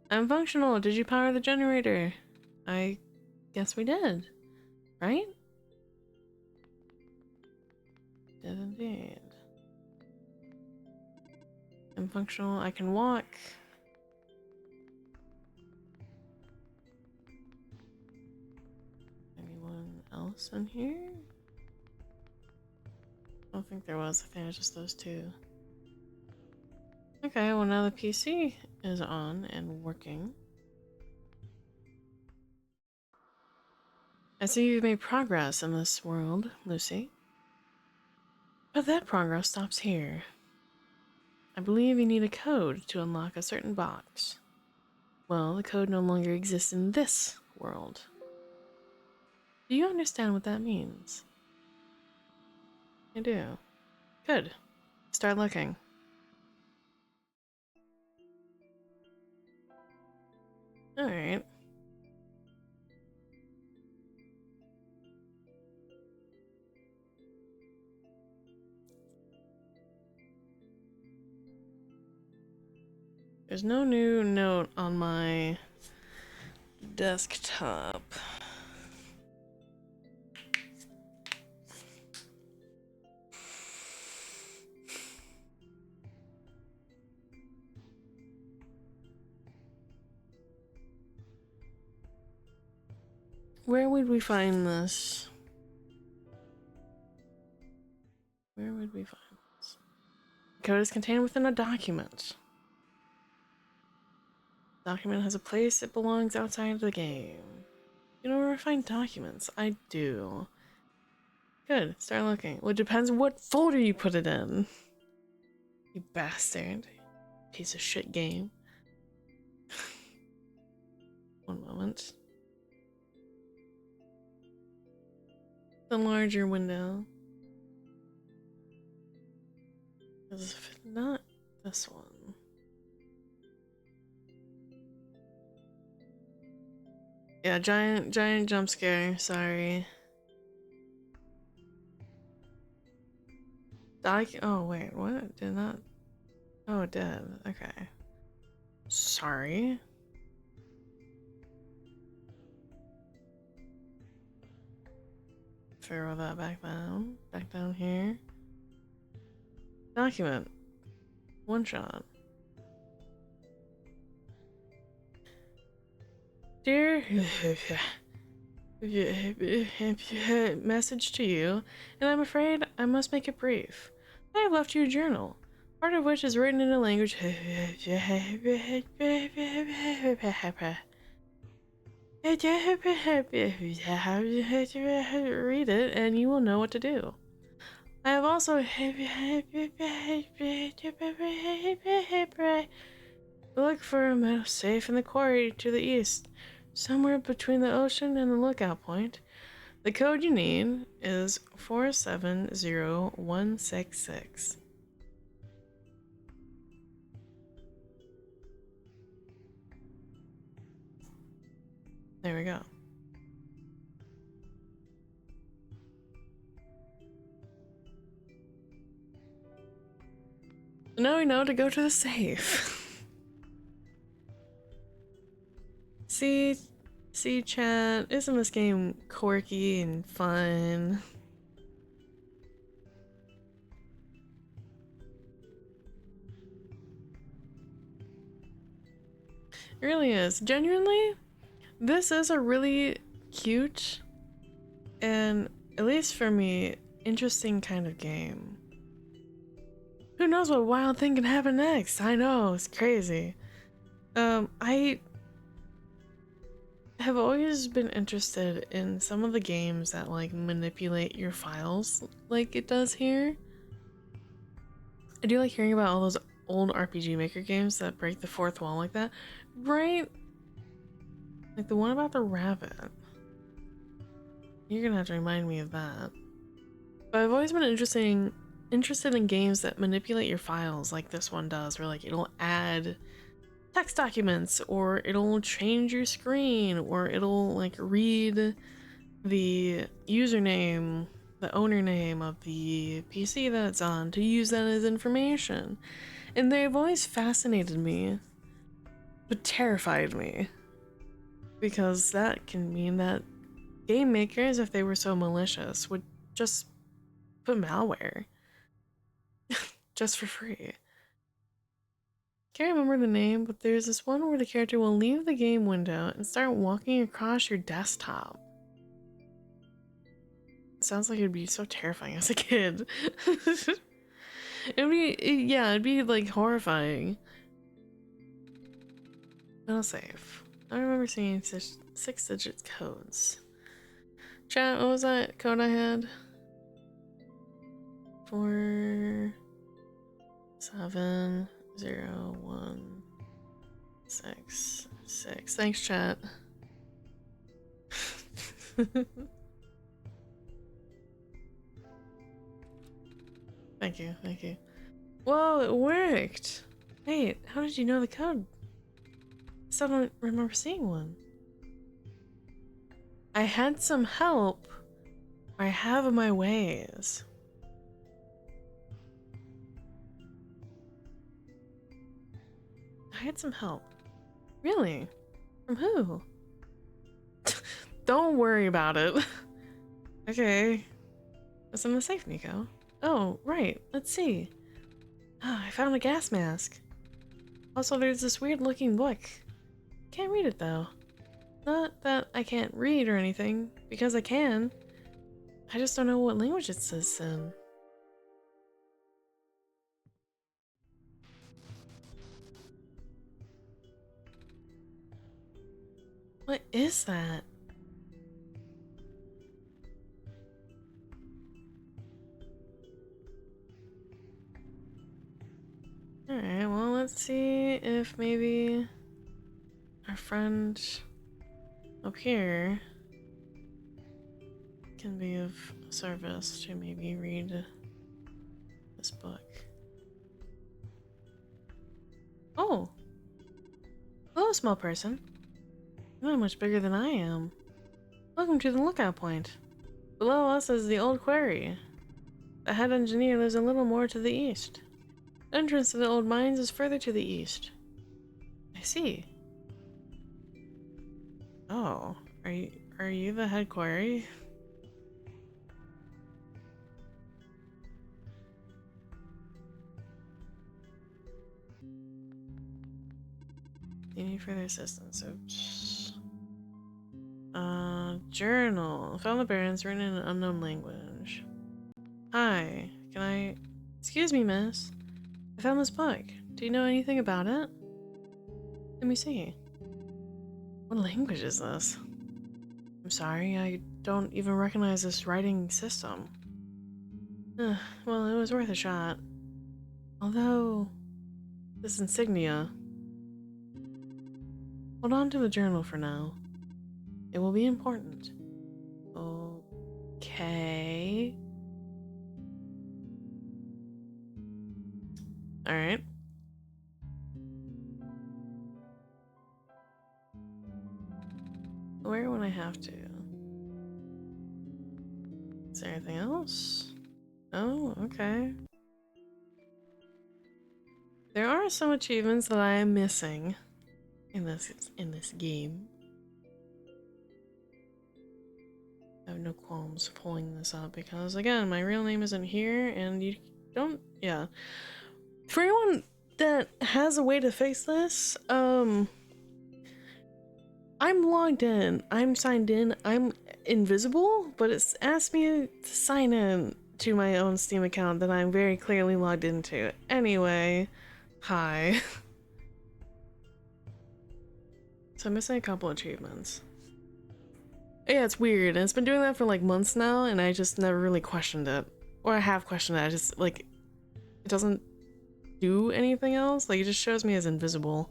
I'm functional. Did you power the generator? I guess we did. Right? Did indeed. I'm functional. I can walk. else in here? I don't think there was. I think it was just those two. Okay, well now the PC is on and working. I see you've made progress in this world, Lucy. But that progress stops here. I believe you need a code to unlock a certain box. Well, the code no longer exists in this world. Do you understand what that means? I do. Good. Start looking. Alright. There's no new note on my desktop. Where would we find this? Where would we find this? Code is contained within a document. Document has a place it belongs outside of the game. You know where I find documents? I do. Good, start looking. Well, it depends what folder you put it in. You bastard. Piece of shit game. One moment. The larger window. Because if it's not this one. Yeah, giant jump scare, sorry. Oh wait, what? Did not. Oh, it did. Okay. Sorry. Throw that back down. Back down here. Document. One shot. Dear message to you, and I'm afraid I must make it brief. I have left you a journal, part of which is written in a language. Read it, and you will know what to do. I have also look for a meadow safe in the quarry to the east, somewhere between the ocean and the lookout point. The code you need is 470166. There we go. Now we know to go to the safe. See, chat, isn't this game quirky and fun? It really is. Genuinely, this is a really cute and, at least for me, interesting kind of game. Who knows what wild thing can happen next? I know, it's crazy. I have always been interested in some of the games that like manipulate your files like it does here. I do like hearing about all those old RPG Maker games that break the fourth wall like that. Right? Like the one about the rabbit. You're gonna have to remind me of that. But I've always been interested in games that manipulate your files like this one does, where like it'll add text documents, or it'll change your screen, or it'll like read the username, the owner name of the PC that it's on to use that as information. And they've always fascinated me, but terrified me. Because that can mean that game makers, if they were so malicious, would just put malware. Just for free. Can't remember the name, but there's this one where the character will leave the game window and start walking across your desktop. sounds like it'd be so terrifying as a kid. It'd be like horrifying. I'll save. I remember seeing 6-digit codes. Chat, what was that code I had? 4701666. Thanks, chat. Thank you, thank you. Whoa, it worked! Wait, how did you know the code? I still don't remember seeing one. I had some help. I have my ways. I had some help. Really? From who? Don't worry about it. Okay. What's in the safe, Niko? Oh, right. Let's see. Oh, I found a gas mask. Also, there's this weird looking book. Can't read it though. Not that I can't read or anything, because I can. I just don't know what language it says in. What is that? Alright, well, let's see if maybe our friend up here can be of service to maybe read this book. Oh! Hello, small person. You're not much bigger than I am. Welcome to the lookout point. Below us is the old quarry. The head engineer lives a little more to the east. The entrance to the old mines is further to the east. I see. Oh, are you the head quarry? You need further assistance. Oops. Journal. Found the barons written in an unknown language. Hi, can I... Excuse me, miss. I found this book. Do you know anything about it? Let me see. What language is this? I'm sorry, I don't even recognize this writing system. Well, it was worth a shot. Although, this insignia... Hold on to the journal for now. It will be important. Okay. Alright. Where would I have to? Is there anything else? Oh, okay. There are some achievements that I am missing in this game. I have no qualms pulling this up because, again, my real name isn't here, and you don't. Yeah. For anyone that has a way to fix this, I'm logged in. I'm signed in. I'm invisible, but it's asked me to sign in to my own Steam account that I'm very clearly logged into. Anyway, hi. So I'm missing a couple achievements. Yeah, it's weird, and it's been doing that for like months now, and I just never really questioned it. Or I have questioned it, I just, like, it doesn't do anything else. Like, it just shows me as invisible.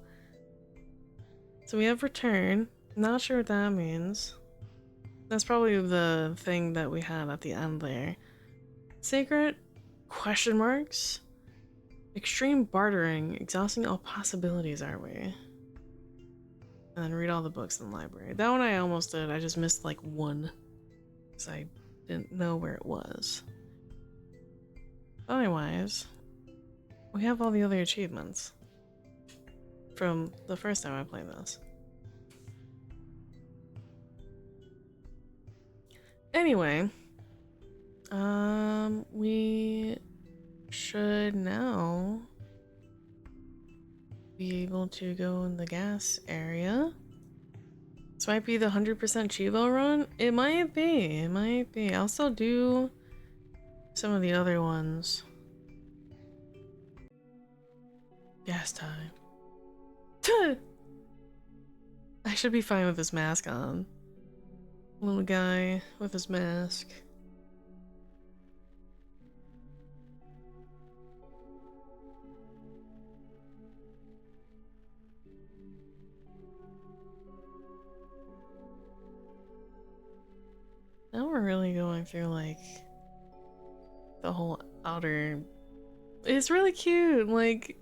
So we have return. Not sure what that means. That's probably the thing that we had at the end there. Secret? Question marks? Extreme bartering. Exhausting all possibilities, are we? And then read all the books in the library. That one I almost did. I just missed like one. Because I didn't know where it was. Otherwise, we have all the other achievements. From the first time I played this. Anyway. We should now be able to go in the gas area This might be the 100% Chivo run. It might be. It might be. I'll still do some of the other ones. Gas time. I should be fine with this mask on. Little guy with his mask. Now we're really going through like the whole outer. It's really cute. Like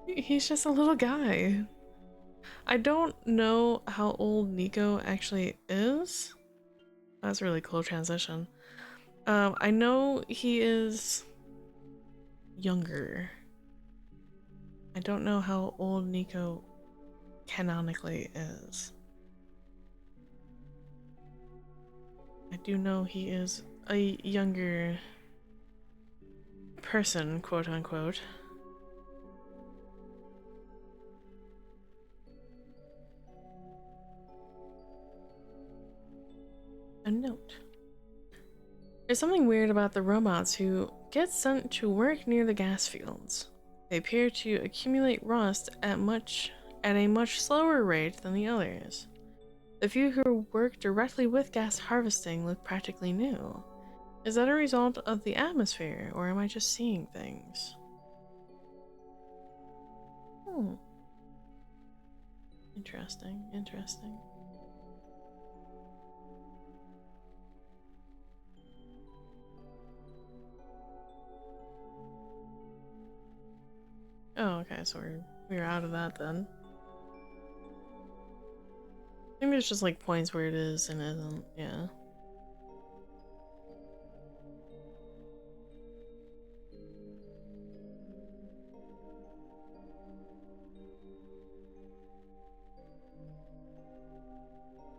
he's just a little guy. I don't know how old Niko actually is. That's a really cool transition. I know he is younger. I don't know how old Niko canonically is. I do know he is a younger person, quote unquote. A note. There's something weird about the robots who get sent to work near the gas fields. They appear to accumulate rust at a much slower rate than the others. The few who work directly with gas harvesting look practically new. Is that a result of the atmosphere, or am I just seeing things? Interesting, interesting. Oh, okay, so we're out of that then. I think there's just like points where it is and isn't, yeah.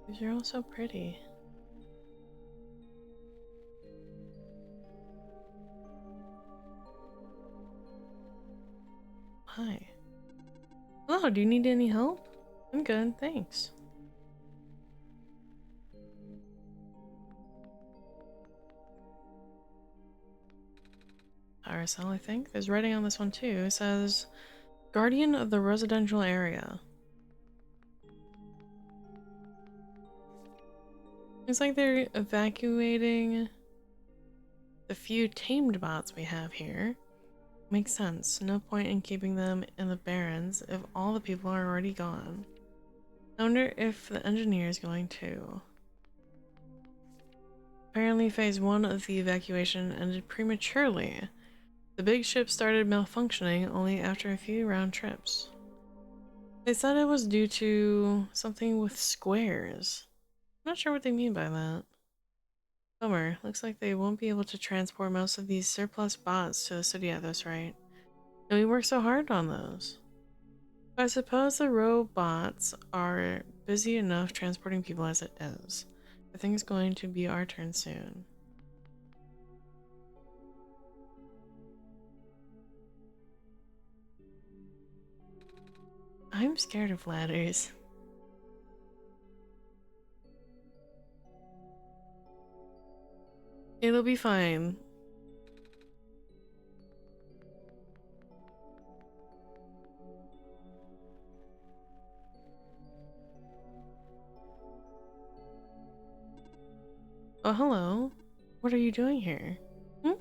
These are all so pretty. Hi. Hello, do you need any help? I'm good, thanks. RSL, I think. There's writing on this one too. It says, Guardian of the residential area. It's like they're evacuating the few tamed bots we have here. Makes sense. No point in keeping them in the Barrens if all the people are already gone. I wonder if the engineer is going too. Apparently phase 1 of the evacuation ended prematurely. The big ship started malfunctioning only after a few round trips. They said it was due to something with squares. I'm not sure what they mean by that. Bummer. Looks like they won't be able to transport most of these surplus bots to the city at this rate. And we worked so hard on those. But I suppose the robots are busy enough transporting people as it is. I think it's going to be our turn soon. I'm scared of ladders. It'll be fine. Oh, hello. What are you doing here? Hmm?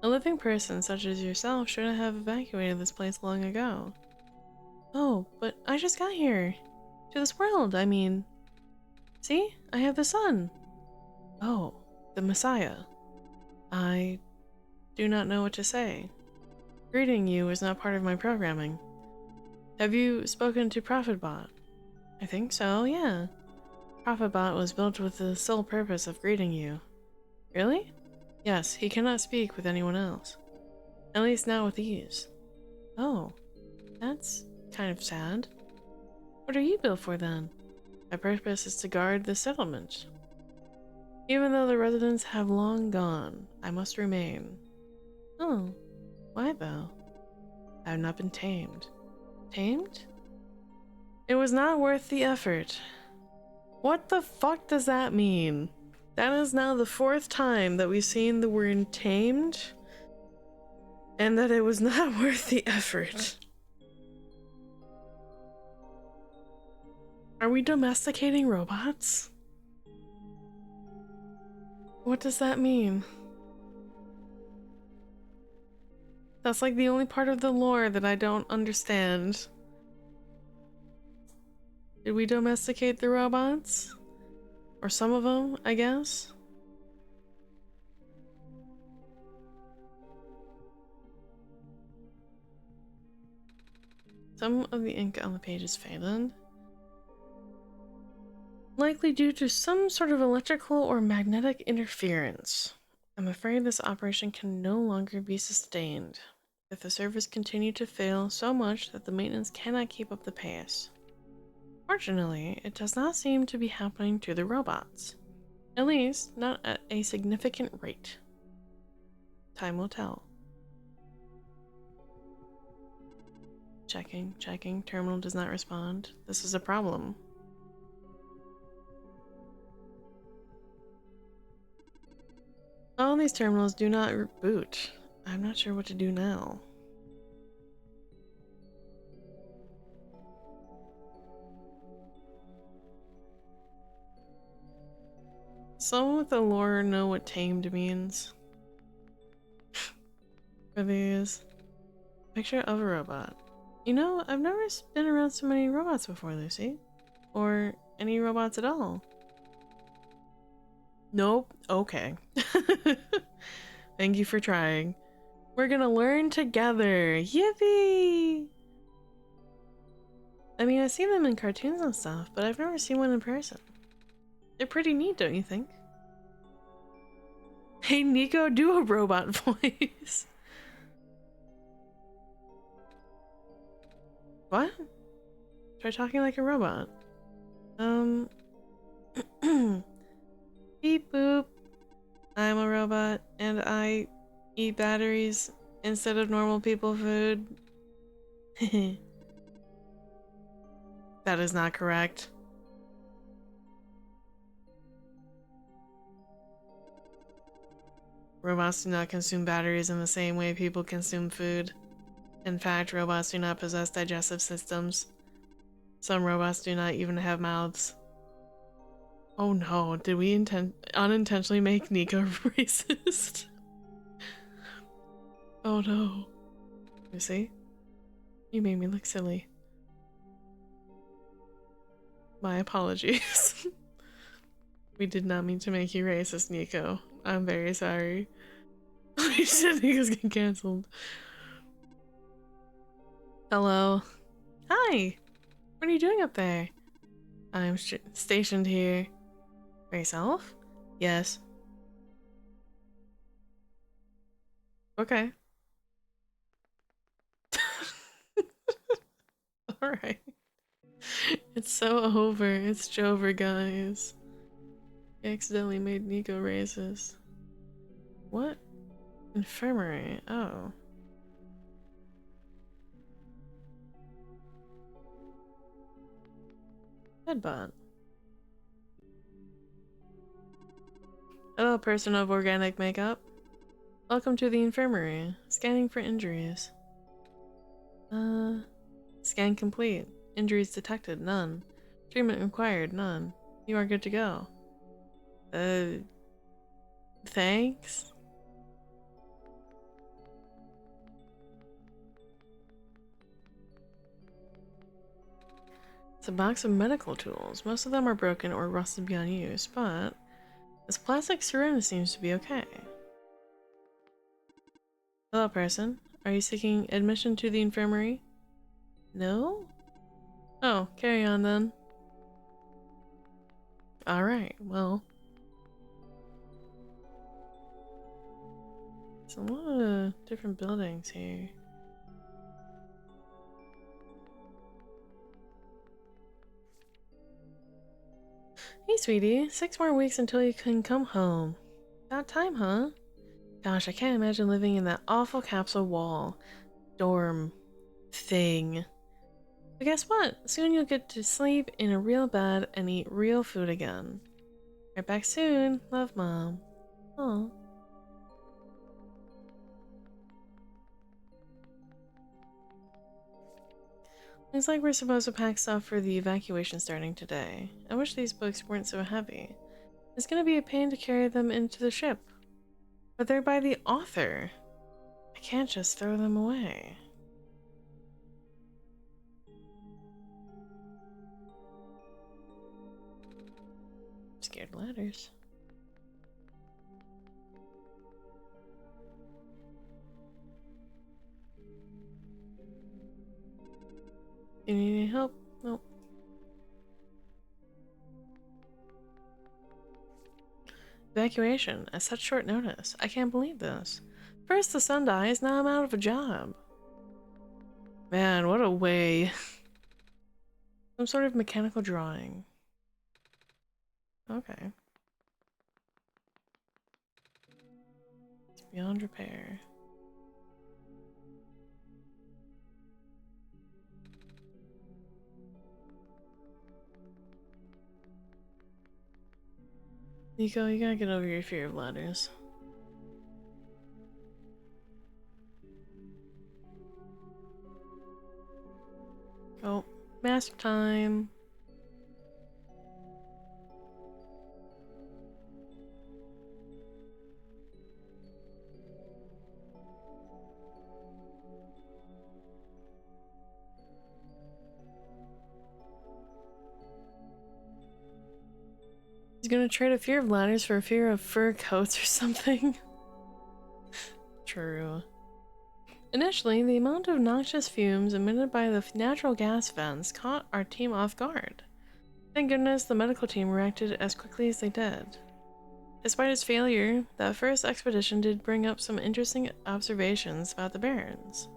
A living person such as yourself should have evacuated this place long ago. Oh, but I just got here. To this world, I mean. See? I have the sun. Oh, the Messiah. I do not know what to say. Greeting you is not part of my programming. Have you spoken to ProphetBot? I think so, yeah. ProphetBot was built with the sole purpose of greeting you. Really? Yes, he cannot speak with anyone else. At least not with ease. Oh, that's kind of sad. What are you built for then? My purpose is to guard the settlement. Even though the residents have long gone, I must remain. Oh, why though? I have not been tamed. Tamed? It was not worth the effort. What the fuck does that mean? That is now the 4th time that we've seen the word tamed, and that it was not worth the effort. Are we domesticating robots? What does that mean? That's like the only part of the lore that I don't understand. Did we domesticate the robots? Or some of them, I guess? Some of the ink on the page is faded. Likely due to some sort of electrical or magnetic interference. I'm afraid this operation can no longer be sustained if the servers continue to fail so much that the maintenance cannot keep up the pace. Fortunately, it does not seem to be happening to the robots. At least, not at a significant rate. Time will tell. Checking, checking. Terminal does not respond. This is a problem. All these terminals do not boot. I'm not sure what to do now. Someone with the lore know what tamed means. For these. Picture of a robot. You know, I've never been around so many robots before, Lucy. Or any robots at all. Nope. Okay. Thank you for trying. We're gonna learn together. Yippee! I mean, I've seen them in cartoons and stuff, but I've never seen one in person. They're pretty neat, don't you think? Hey, Niko, do a robot voice. What? Try talking like a robot. Beep boop. I'm a robot, and I eat batteries instead of normal people food. That is not correct. Robots do not consume batteries in the same way people consume food. In fact, robots do not possess digestive systems. Some robots do not even have mouths. Oh no, did we unintentionally make Niko racist? Oh no. You see? You made me look silly. My apologies. We did not mean to make you racist, Niko. I'm very sorry. We said Niko's getting cancelled. Hello. Hi. What are you doing up there? I'm stationed here. For yourself? Yes. Okay. Alright. It's so over. It's Jover, guys. I accidentally made Niko racist. What? Infirmary. Oh. Headbutt. Hello, person of organic makeup. Welcome to the infirmary. Scanning for injuries. Scan complete. Injuries detected, none. Treatment required, none. You are good to go. Thanks? It's a box of medical tools. Most of them are broken or rusted beyond use, but this plastic syringe seems to be okay. Hello, person. Are you seeking admission to the infirmary? No? Oh, carry on then. Alright, well. There's a lot of different buildings here. Hey, sweetie. 6 more weeks until you can come home. About time, huh? Gosh, I can't imagine living in that awful capsule wall dorm thing. But guess what? Soon you'll get to sleep in a real bed and eat real food again. Right back soon. Love, Mom. Oh. Looks like we're supposed to pack stuff for the evacuation starting today. I wish these books weren't so heavy. It's gonna be a pain to carry them into the ship. But they're by the author. I can't just throw them away. I'm scared of ladders. You need any help? Nope. Evacuation at such short notice. I can't believe this. First the sun dies, now I'm out of a job. Man, what a way. Some sort of mechanical drawing. Okay. It's beyond repair. Niko, you gotta get over your fear of ladders. Oh, mask time. He's gonna trade a fear of ladders for a fear of fur coats or something. True. Initially, the amount of noxious fumes emitted by the natural gas vents caught our team off guard. Thank goodness the medical team reacted as quickly as they did. Despite its failure, that first expedition did bring up some interesting observations about the Barrens.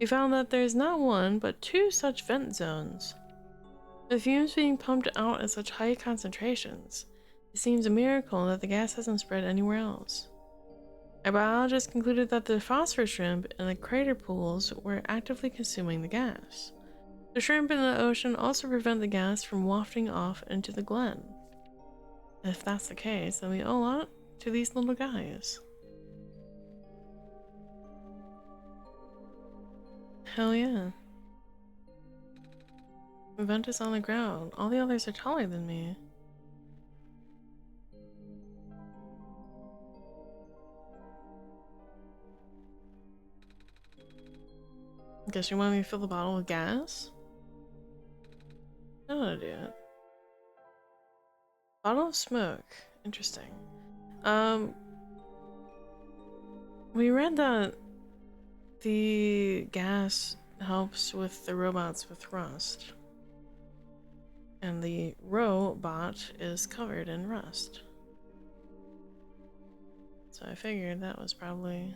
We found that there's not one, but two such vent zones. With fumes being pumped out at such high concentrations, it seems a miracle that the gas hasn't spread anywhere else. Our biologists concluded that the phosphor shrimp in the crater pools were actively consuming the gas. The shrimp in the ocean also prevent the gas from wafting off into the glen. If that's the case, then we owe a lot to these little guys. Hell yeah. The vent is on the ground. All the others are taller than me. Guess you want me to fill the bottle with gas? I don't know how to do it. Bottle of smoke. Interesting. We read that the gas helps with the robots with rust. And the robot is covered in rust. So I figured that was probably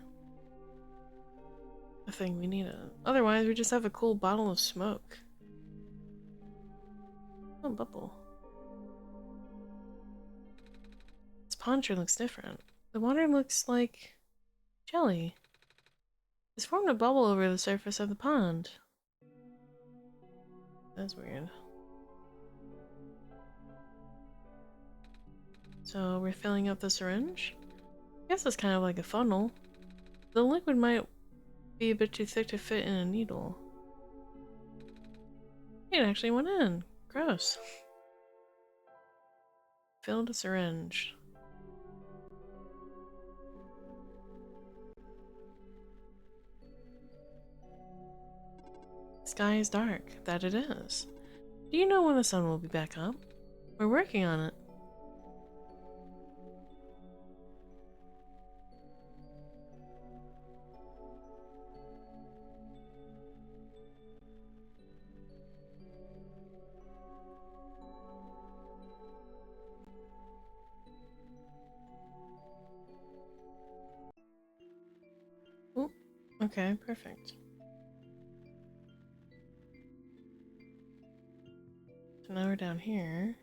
the thing we needed. Otherwise, we just have a cool bottle of smoke. Oh, bubble. This pond sure looks different. The water looks like jelly. It's formed a bubble over the surface of the pond. That's weird. So we're filling up the syringe? I guess it's kind of like a funnel. The liquid might be a bit too thick to fit in a needle. It actually went in. Gross. Filled a syringe. Sky is dark. That it is. Do you know when the sun will be back up? We're working on it. Ooh, okay, perfect. So now we're down here.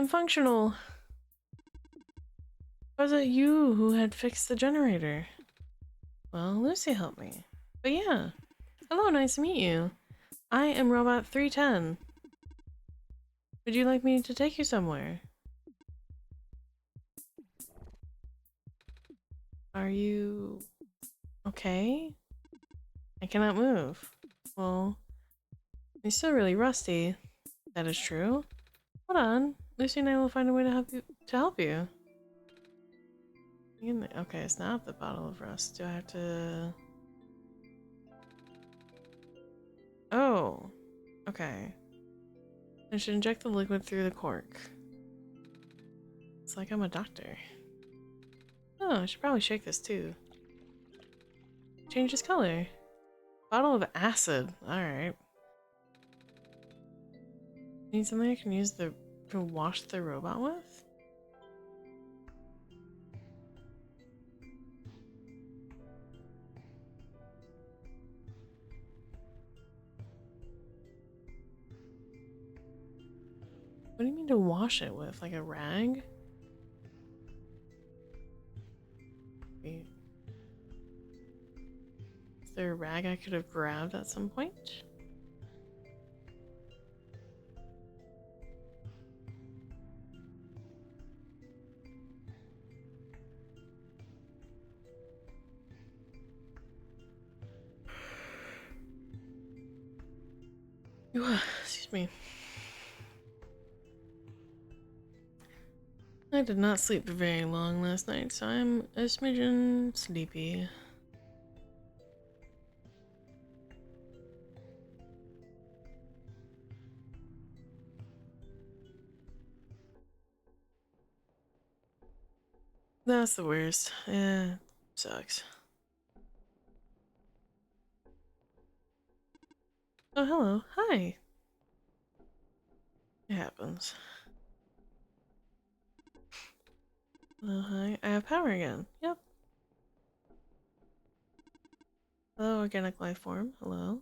I'm functional. Was it you who had fixed the generator? Well, Lucy helped me. But yeah. Hello, nice to meet you. I am Robot 310. Would you like me to take you somewhere? Are you okay? I cannot move. Well, you're still really rusty. That is true. Hold on. Lucy and I will find a way to help you. Okay, it's not the bottle of rust. Do I have to... Oh. Okay. I should inject the liquid through the cork. It's like I'm a doctor. Oh, I should probably shake this too. Change its color. Bottle of acid. Alright. Need something I can use to wash the robot with? What do you mean to wash it with? Like a rag? Wait. Is there a rag I could have grabbed at some point? Excuse me. I did not sleep very long last night, so I'm a smidgen sleepy. That's the worst. Yeah, sucks. Oh, hello. Hi. It happens. Oh, hi. I have power again. Yep. Hello, organic life form. Hello.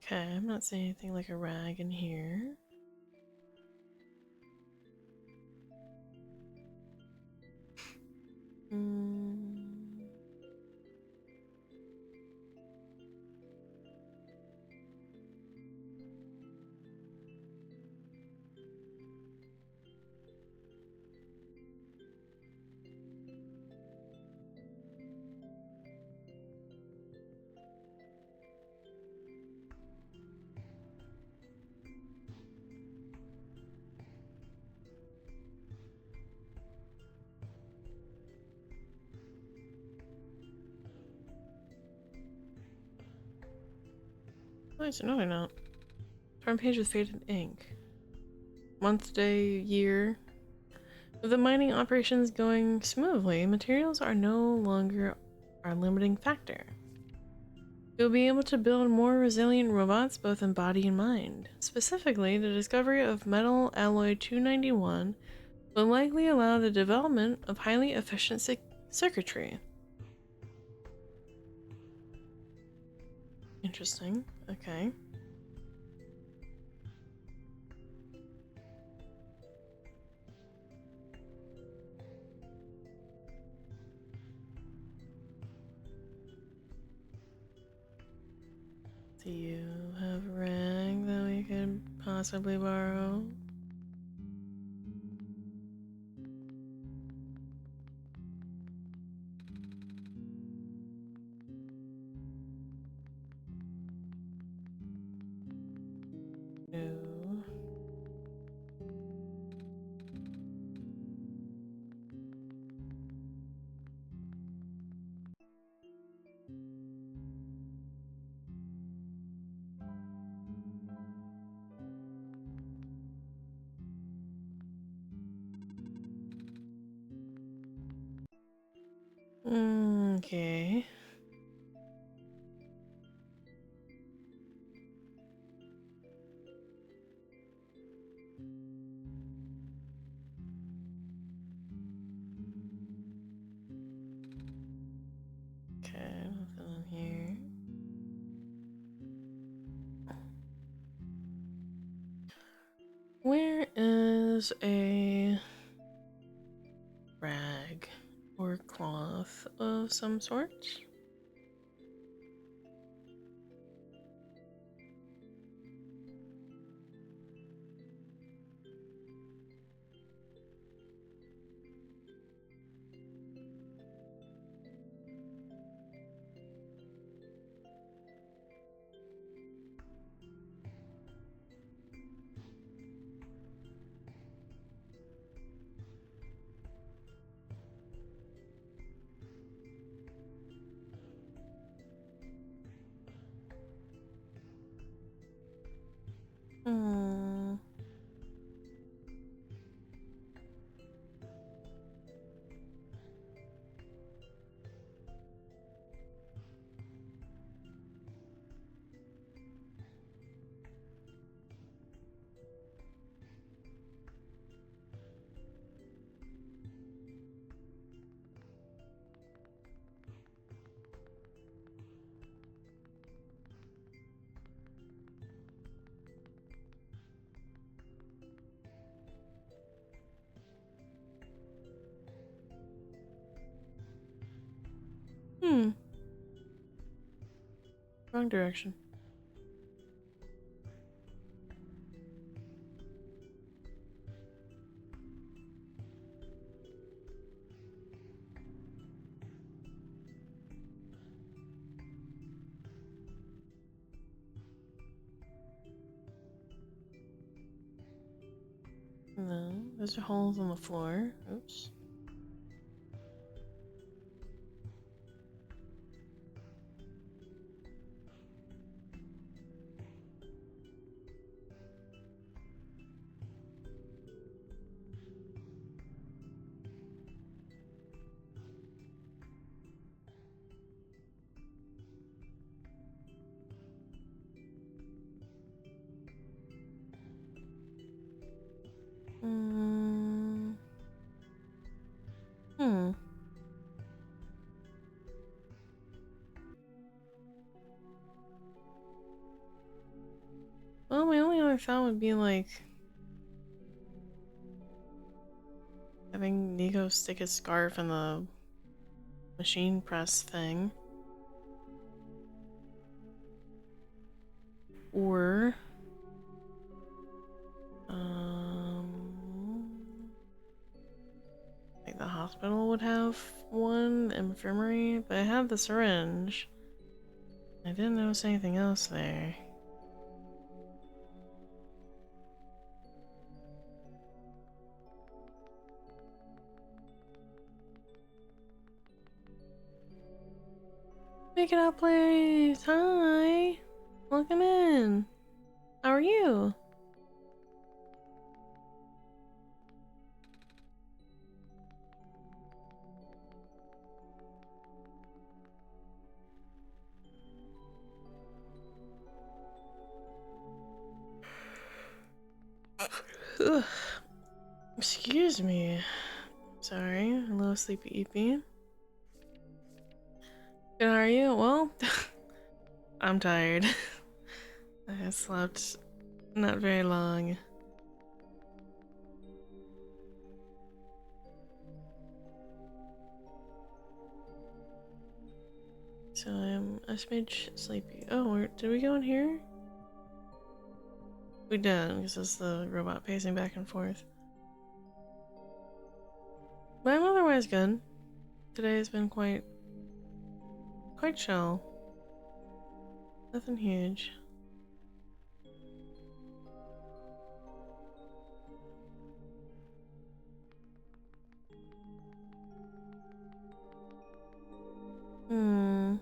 Okay, I'm not seeing anything like a rag in here. Mm. Nice, no, they're not. Front page with faded ink. Month, day, year. With the mining operations going smoothly, materials are no longer our limiting factor. You'll be able to build more resilient robots both in body and mind. Specifically, the discovery of metal alloy 291 will likely allow the development of highly efficient circuitry. Interesting. Okay. Do you have a rag that we could possibly borrow? No. Okay. Okay, nothing in here. Where is a rag or cloth of some sort? Hmm. Hmm. Wrong direction. No, those are holes on the floor. Oops. Hmm. Hmm. Well, my only other thought would be like having Niko stick his scarf in the machine press thing. Or like the hospital would have one, infirmary, but I had the syringe. I didn't notice anything else there. Make it up, please. Hi. Welcome in. How are you? Ugh. Excuse me. Sorry, a little sleepy eepy. Good, how are you? Well, I'm tired. I slept not very long. So I'm a smidge sleepy. Oh, did we go in here? We did, because it's the robot pacing back and forth. But I'm otherwise good. Today has been quite chill. Nothing huge. Hmm.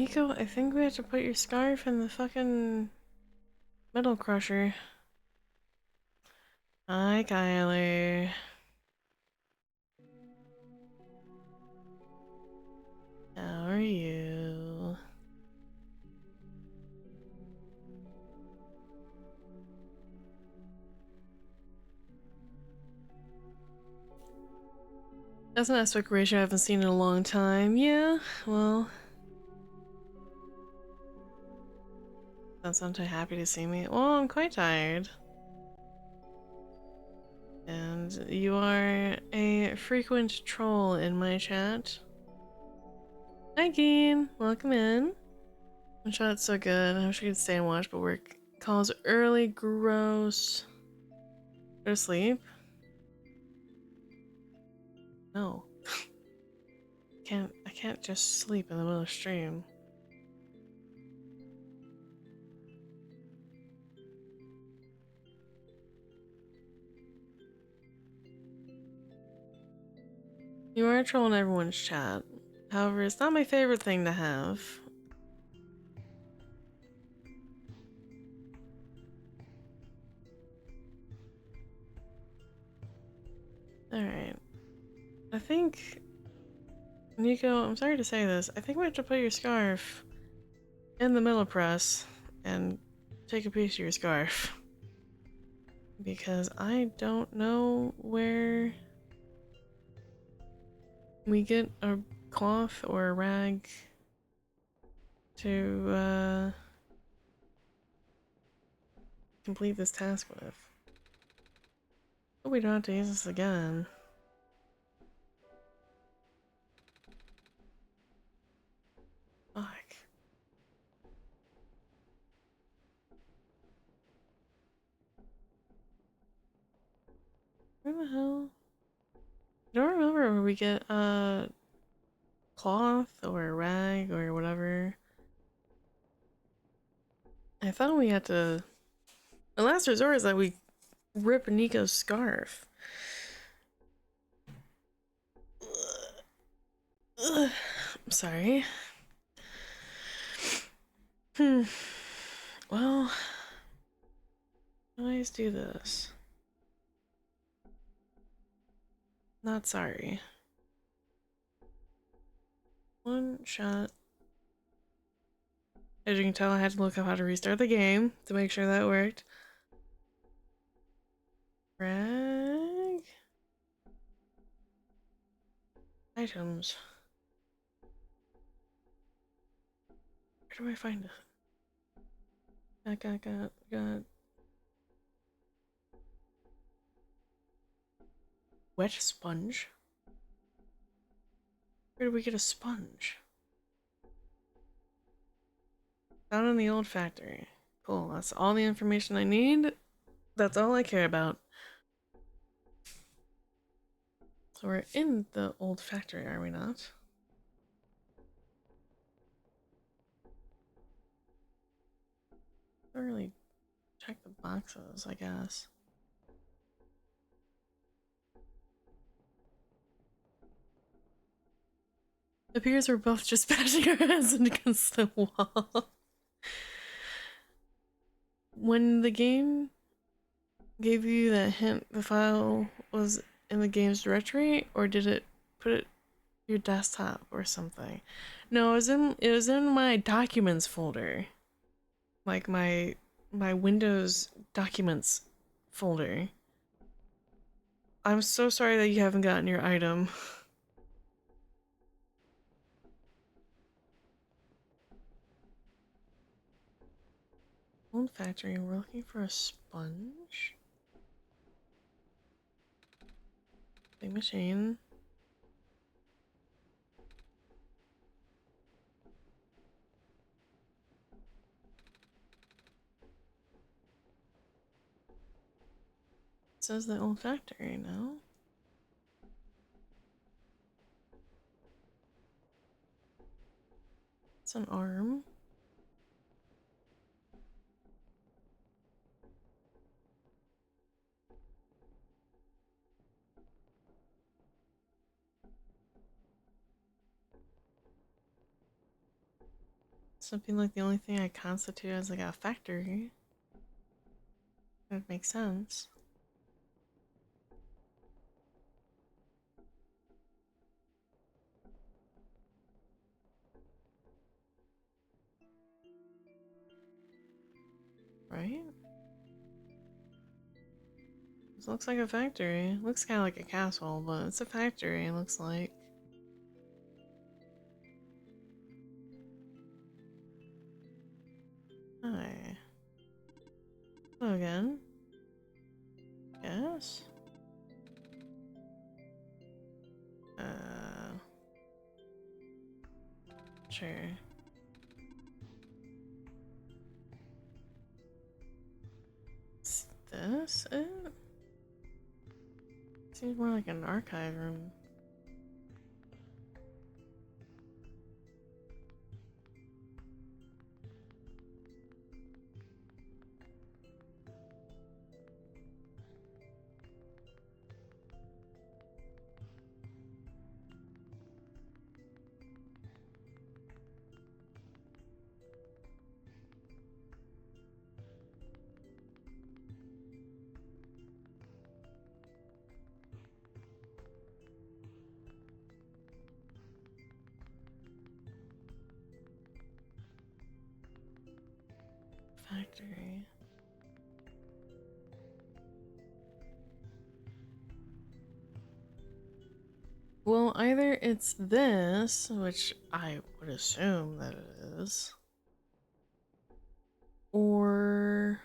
Niko, I think we have to put your scarf in the fucking metal crusher. Hi, Kyler. How are you? That's an aspect ratio I haven't seen in a long time. Yeah, well. That's not too happy to see me. Well, I'm quite tired. And you are a frequent troll in my chat. Hi, Keen. Welcome in. OneShot's so good. I wish I could stay and watch, but work calls early. Gross. Go to sleep? No. I can't just sleep in the middle of stream. You are a troll in everyone's chat. However, it's not my favorite thing to have. Alright. I think... Niko, I'm sorry to say this. I think we have to put your scarf in the middle press and take a piece of your scarf. Because I don't know where we get a cloth or a rag to complete this task with. Hope we don't have to use this again. Fuck. Where the hell? I don't remember where we get a cloth or a rag or whatever. I thought we had to... The last resort is that we rip Niko's scarf. I'm sorry. Well, always do this. Not sorry. One shot. As you can tell, I had to look up how to restart the game to make sure that worked. Rag. Items. Where do I find it? Got. Wet sponge? Where do we get a sponge? Found in the old factory. Cool, that's all the information I need. That's all I care about. So we're in the old factory, are we not? I don't really check the boxes, I guess. It appears we're both just bashing our heads against the wall. When the game gave you that hint, the file was in the game's directory, or did it put it your desktop or something? No, it was in my documents folder. Like my Windows documents folder. I'm so sorry that you haven't gotten your item. Old factory, we're looking for a sponge. Big machine. It says the old factory now. It's an arm. would be like the only thing I constitute as like a factory. That would make sense. Right? This looks like a factory. Looks kind of like a castle, but it's a factory, it looks like. Hi. Hello again. Yes? Sure. Is this it? Seems more like an archive room. Factory. Well, either it's this, which I would assume that it is, or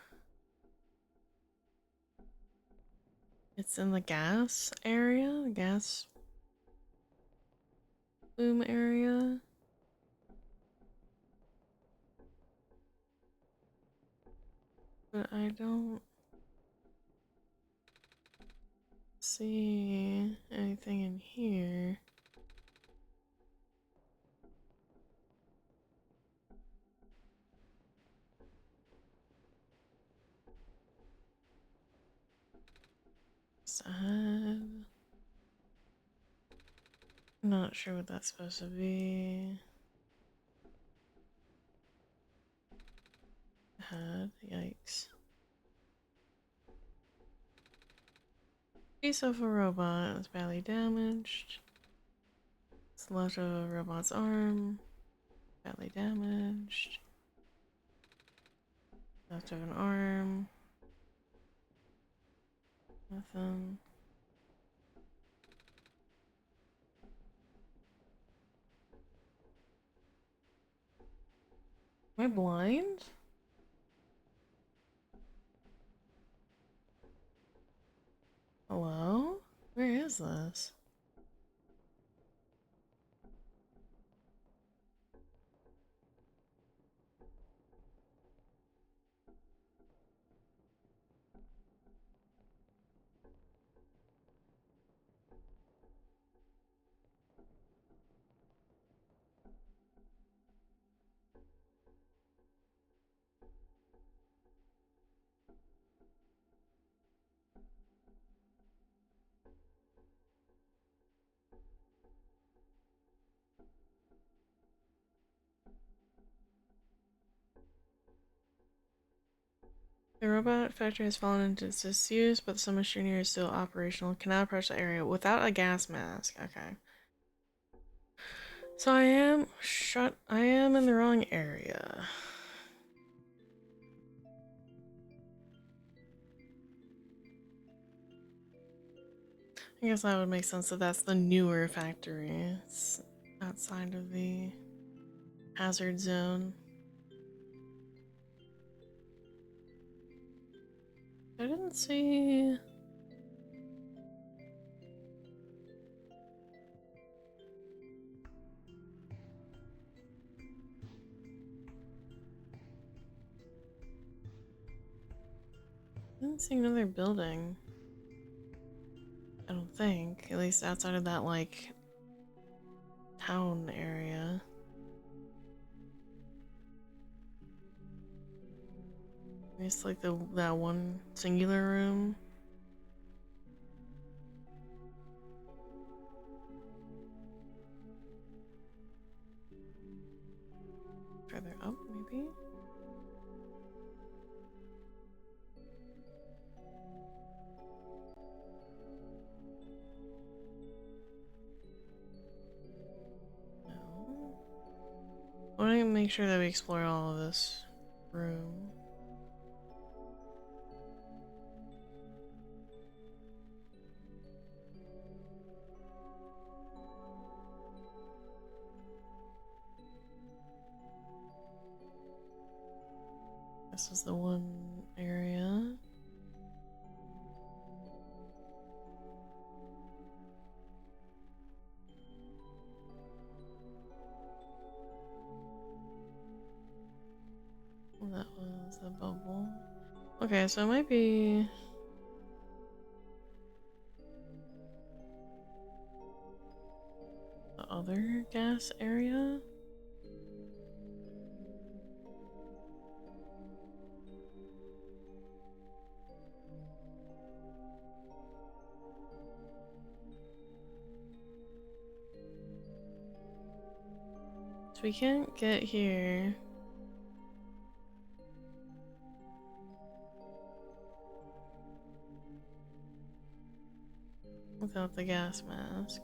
it's in the gas area, the gas boom area. But I don't see anything in here. Sad. Not sure what that's supposed to be. Head, yikes. Piece of a robot is badly damaged. It's left of a robot's arm, badly damaged. Left of an arm. Nothing. Am I blind? Hello? Where is this? The robot factory has fallen into disuse, but some machinery is still operational. Cannot approach the area without a gas mask. Okay. So I am in the wrong area. I guess that would make sense that that's the newer factory. It's outside of the hazard zone. I didn't see... I didn't see another building. I don't think. At least outside of that, like, town area. It's like that one singular room. Further up. maybe? No. I want to make sure that we explore all of this room. This is the one area. That was the bubble. Okay, so it might be the other gas area. So we can't get here. Without the gas mask.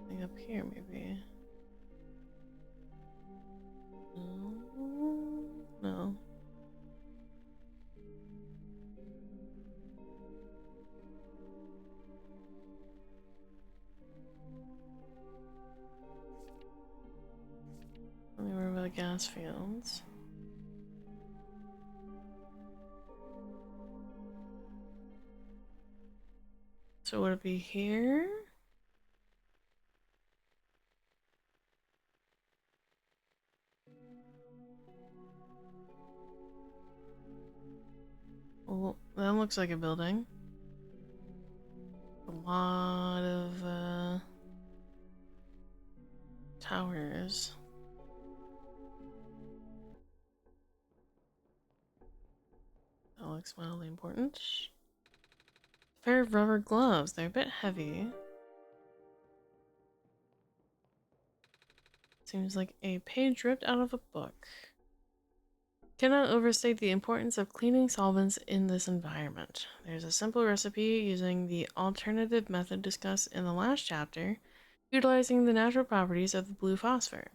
Like up here, maybe. No. No. Let me remember the gas fields. So would it be here? Well, that looks like a building. A lot of towers. That looks mildly important. A pair of rubber gloves. They're a bit heavy. Seems like a page ripped out of a book. Cannot overstate the importance of cleaning solvents in this environment. There's a simple recipe using the alternative method discussed in the last chapter, utilizing the natural properties of the blue phosphor.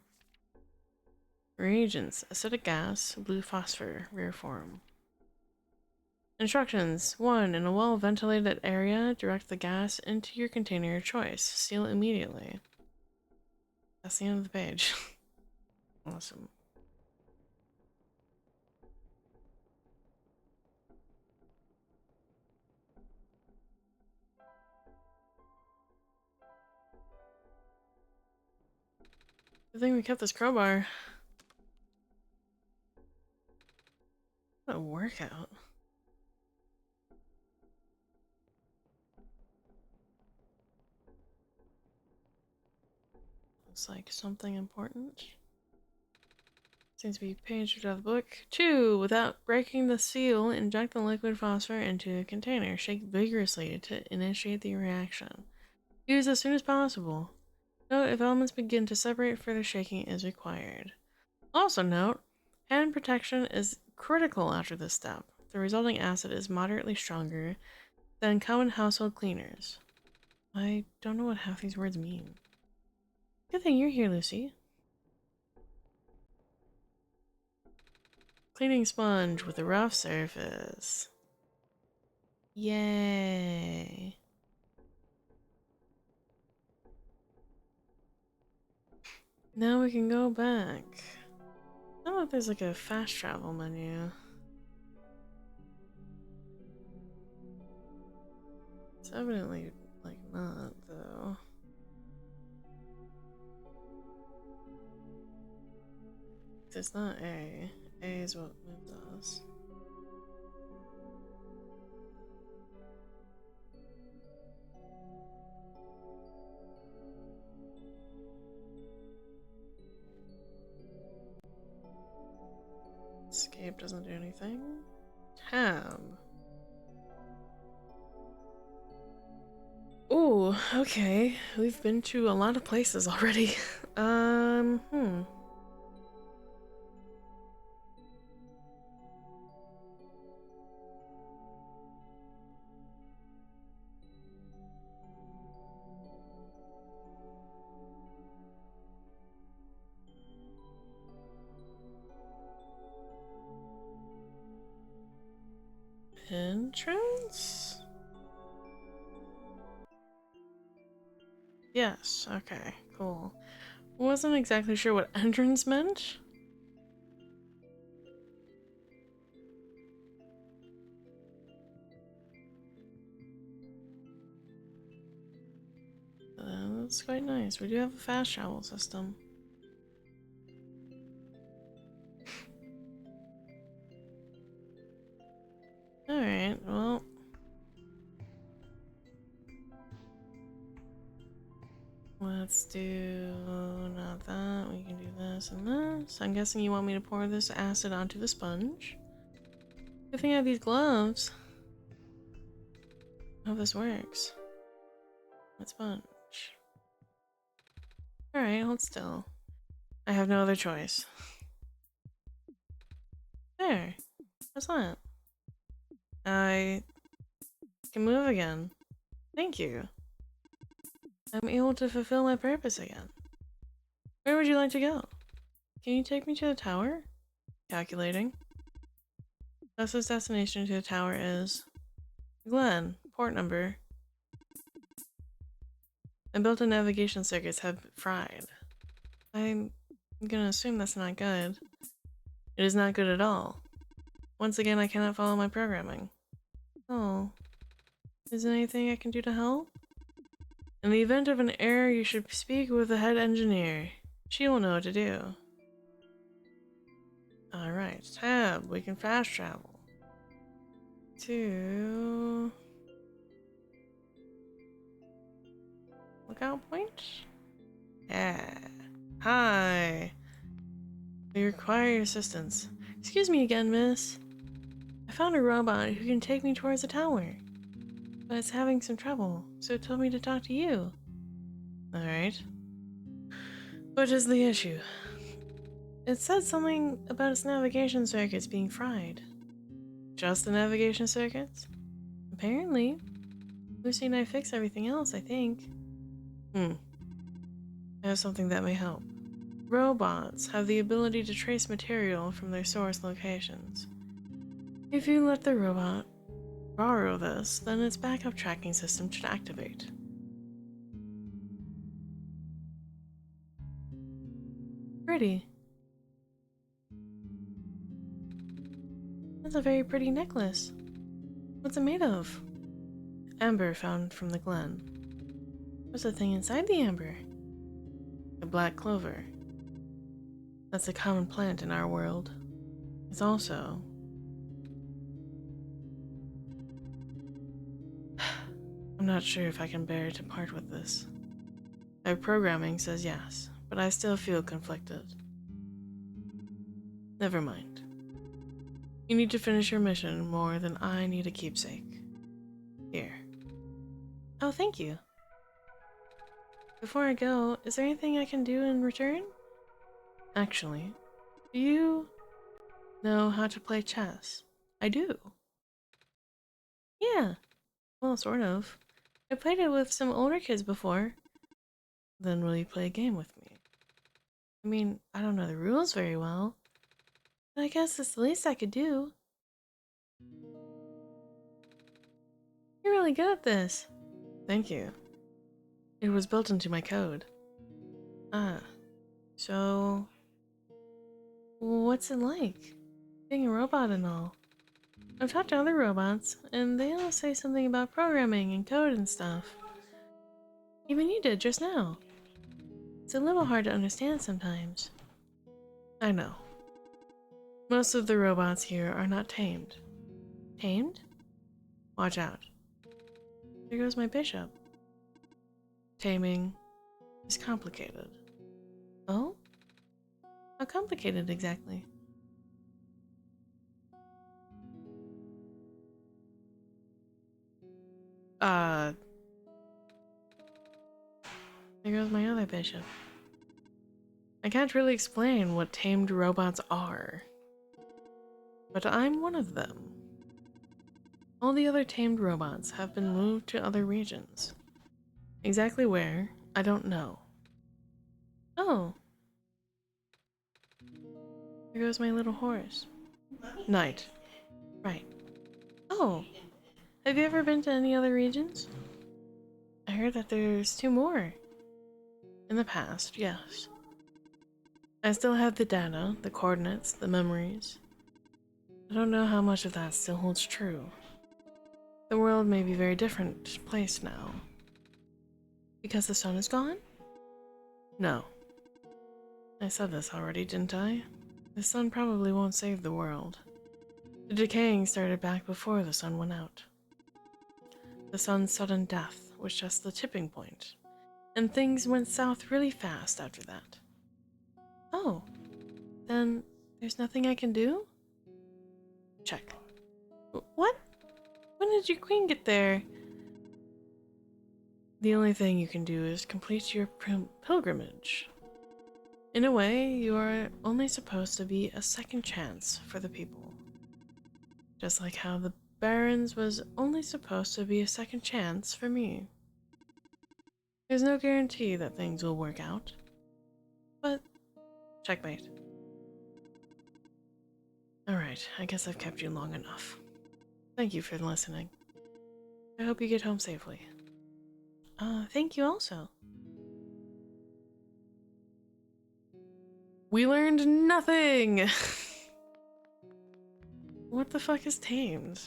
Reagents: acetic gas, blue phosphor, rare form. Instructions: 1. In a well-ventilated area, direct the gas into your container of choice. Seal immediately. That's the end of the page. Awesome. Good thing we kept this crowbar. What a workout. Looks like something important. Seems to be paged out of the book. 2. Without breaking the seal, inject the liquid phosphor into a container. Shake vigorously to initiate the reaction. Use as soon as possible. Note if elements begin to separate, further shaking is required. Also note, hand protection is critical after this step. The resulting acid is moderately stronger than common household cleaners. I don't know what half these words mean. Good thing you're here, Lucy. Cleaning sponge with a rough surface. Yay. Now we can go back. I don't know if there's like a fast travel menu. It's evidently like not though. It's not A. A is what moved us. Escape doesn't do anything. Tab. Oh, okay. We've been to a lot of places already. Hmm. Entrance? Yes, okay, cool. Wasn't exactly sure what entrance meant. That's quite nice. We do have a fast travel system. Alright, well. Let's do not that. We can do this and this. I'm guessing you want me to pour this acid onto the sponge. Good thing I have these gloves. I hope this works. That sponge. Alright, hold still. I have no other choice. There. What's that? I can move again. Thank you. I'm able to fulfill my purpose again. Where would you like to go? Can you take me to the tower? Calculating. Closest destination to the tower is Glen, port number. And built-in navigation circuits have fried. I'm gonna assume that's not good. It is not good at all. Once again, I cannot follow my programming. Oh. Is there anything I can do to help? In the event of an error, you should speak with the head engineer. She will know what to do. Alright, tab. We can fast travel. To... Lookout point? Yeah. Hi. We require your assistance. Excuse me again, miss. I found a robot who can take me towards the tower. But it's having some trouble, so it told me to talk to you. Alright. What is the issue? It said something about its navigation circuits being fried. Just the navigation circuits? Apparently. Lucy and I fix everything else, I think. I have something that may help. Robots have the ability to trace material from their source locations. If you let the robot borrow this, then its backup tracking system should activate. Pretty. That's a very pretty necklace. What's it made of? Amber found from the glen. What's the thing inside the amber? The black clover. That's a common plant in our world. It's also... I'm not sure if I can bear to part with this. My programming says yes, but I still feel conflicted. Never mind. You need to finish your mission more than I need a keepsake. Here. Oh, thank you. Before I go, is there anything I can do in return? Actually, do you know how to play chess? I do. Yeah, well, sort of. I played it with some older kids before. Then will you play a game with me? I mean, I don't know the rules very well, but I guess it's the least I could do. You're really good at this. Thank you. It was built into my code. Ah, so... what's it like? Being a robot and all. I've talked to other robots, and they all say something about programming and code and stuff. Even you did just now. It's a little hard to understand sometimes. I know. Most of the robots here are not tamed. Tamed? Watch out. There goes my bishop. Taming is complicated. Oh? How complicated exactly? Uh, there goes my other bishop. I can't really explain what tamed robots are, but I'm one of them. All the other tamed robots have been moved to other regions. Exactly where, I don't know. Oh, there goes my little horse. Knight. Right. Oh, have you ever been to any other regions? I heard that there's 2 more. In the past, yes. I still have the data, the coordinates, the memories. I don't know how much of that still holds true. The world may be a very different place now. Because the sun is gone? No. I said this already, didn't I? The sun probably won't save the world. The decaying started back before the sun went out. The sun's sudden death was just the tipping point, and things went south really fast after that. Oh, then there's nothing I can do? Check. What? When did your queen get there? The only thing you can do is complete your pilgrimage. In a way, you are only supposed to be a second chance for the people. Just like how the Baron's was only supposed to be a second chance for me. There's no guarantee that things will work out. But, checkmate. Alright, I guess I've kept you long enough. Thank you for listening. I hope you get home safely. Thank you also. We learned nothing! What the fuck is tamed?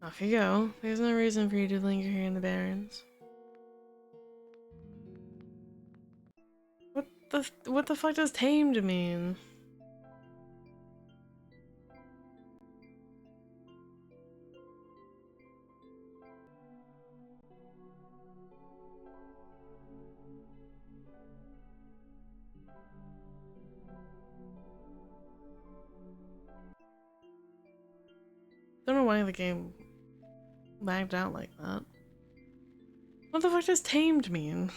Off you go. There's no reason for you to linger here in the Barrens. What the fuck does tamed mean? Don't know why the game lagged out like that. What the fuck does tamed mean?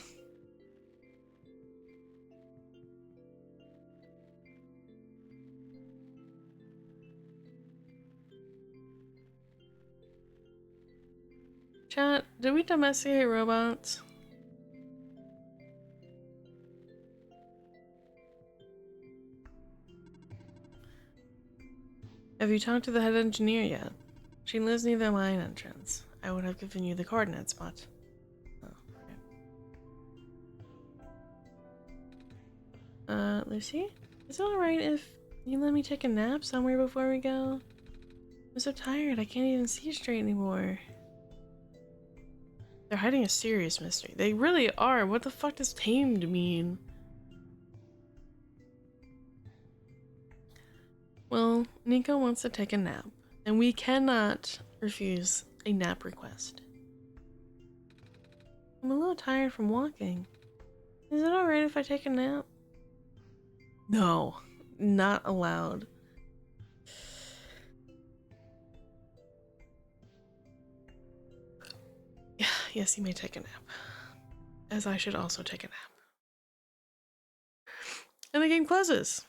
Chat, did we domesticate robots? Have you talked to the head engineer yet? She lives near the mine entrance. I would have given you the coordinates, but... Oh, okay. Lucy? Is it alright if you let me take a nap somewhere before we go? I'm so tired, I can't even see straight anymore. They're hiding a serious mystery. They really are. What the fuck does tamed mean? Well, Niko wants to take a nap, and we cannot refuse a nap request. I'm a little tired from walking. Is it alright if I take a nap? No, not allowed. Yes, you may take a nap. As I should also take a nap. And the game closes.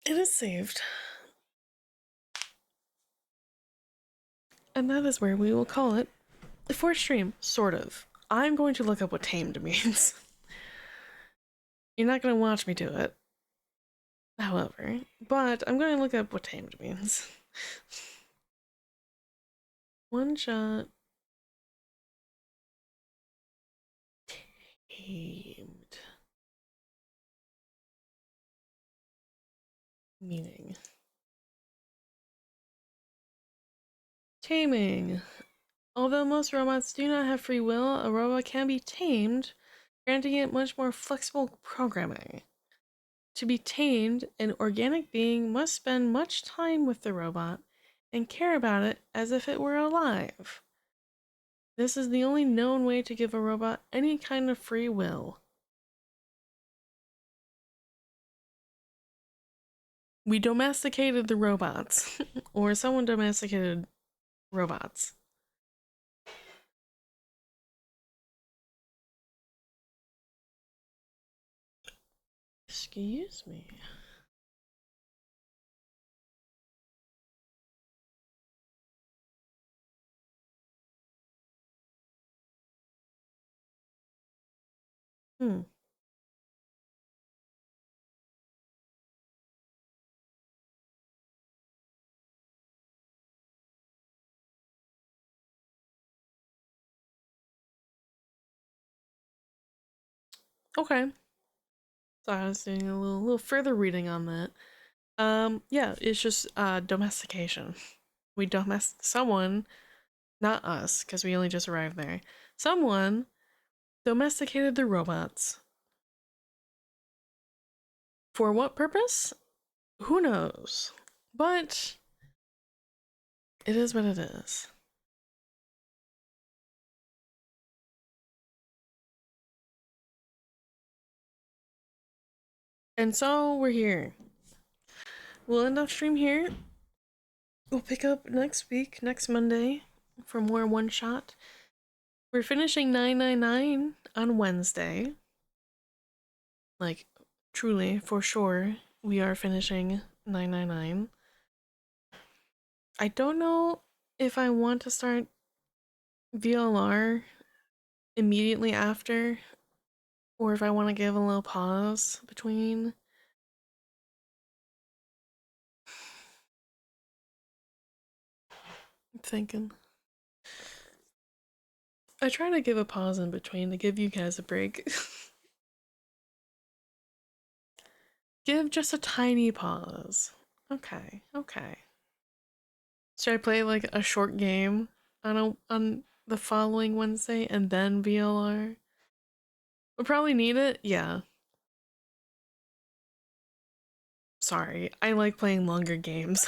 It is saved. And that is where we will call it for stream, sort of. I'm going to look up what tamed means. You're not going to watch me do it. However, but I'm going to look up what tamed means. OneShot. Tamed. Meaning. Taming. Although most robots do not have free will, a robot can be tamed, granting it much more flexible programming. To be tamed, an organic being must spend much time with the robot and care about it as if it were alive. This is the only known way to give a robot any kind of free will. We domesticated the robots, or someone domesticated robots. Excuse me. Hmm. Okay. So I was doing a little further reading on that. Yeah, it's just domestication. We someone, not us, because we only just arrived there. Someone domesticated the robots. For what purpose? Who knows? But it is what it is. And so we're here. We'll end off stream here. We'll pick up next week, next Monday, for more OneShot. We're finishing 999 on Wednesday. Like, truly, for sure, we are finishing 999. I don't know if I want to start VLR immediately after, or if I want to give a little pause between. I'm thinking. I try to give a pause in between to give you guys a break. Give just a tiny pause. Okay, okay. Should I play like a short game on the following Wednesday and then VLR? We'll probably need it. Yeah. Sorry, I like playing longer games.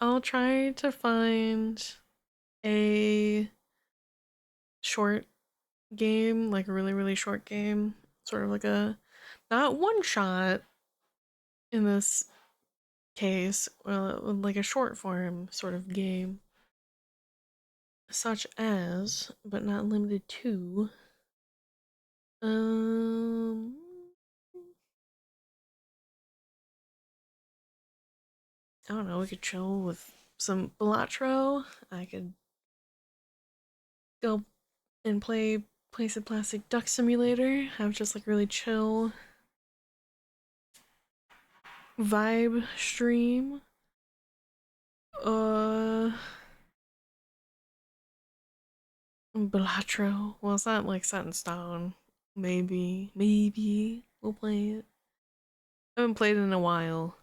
I'll try to find a short game, like a really, really short game. Sort of like a, not one shot in this case, like a short form sort of game. Such as, but not limited to, um, I don't know, we could chill with some Balatro. I could go and play some Plastic Duck Simulator. Have just like really chill vibe stream. Uh, Balatro. Well, it's not like set in stone. Maybe we'll play it. I haven't played it in a while,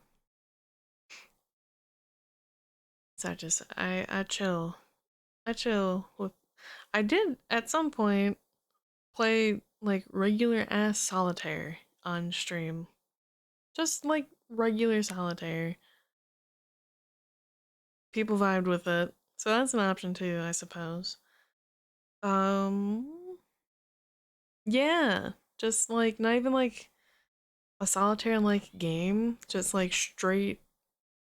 so I chill. I chill with. I did at some point play like regular ass solitaire on stream. Just like regular solitaire. People vibed with it. So that's an option too, I suppose. Um yeah. Just like not even like a solitaire like game. Just like straight,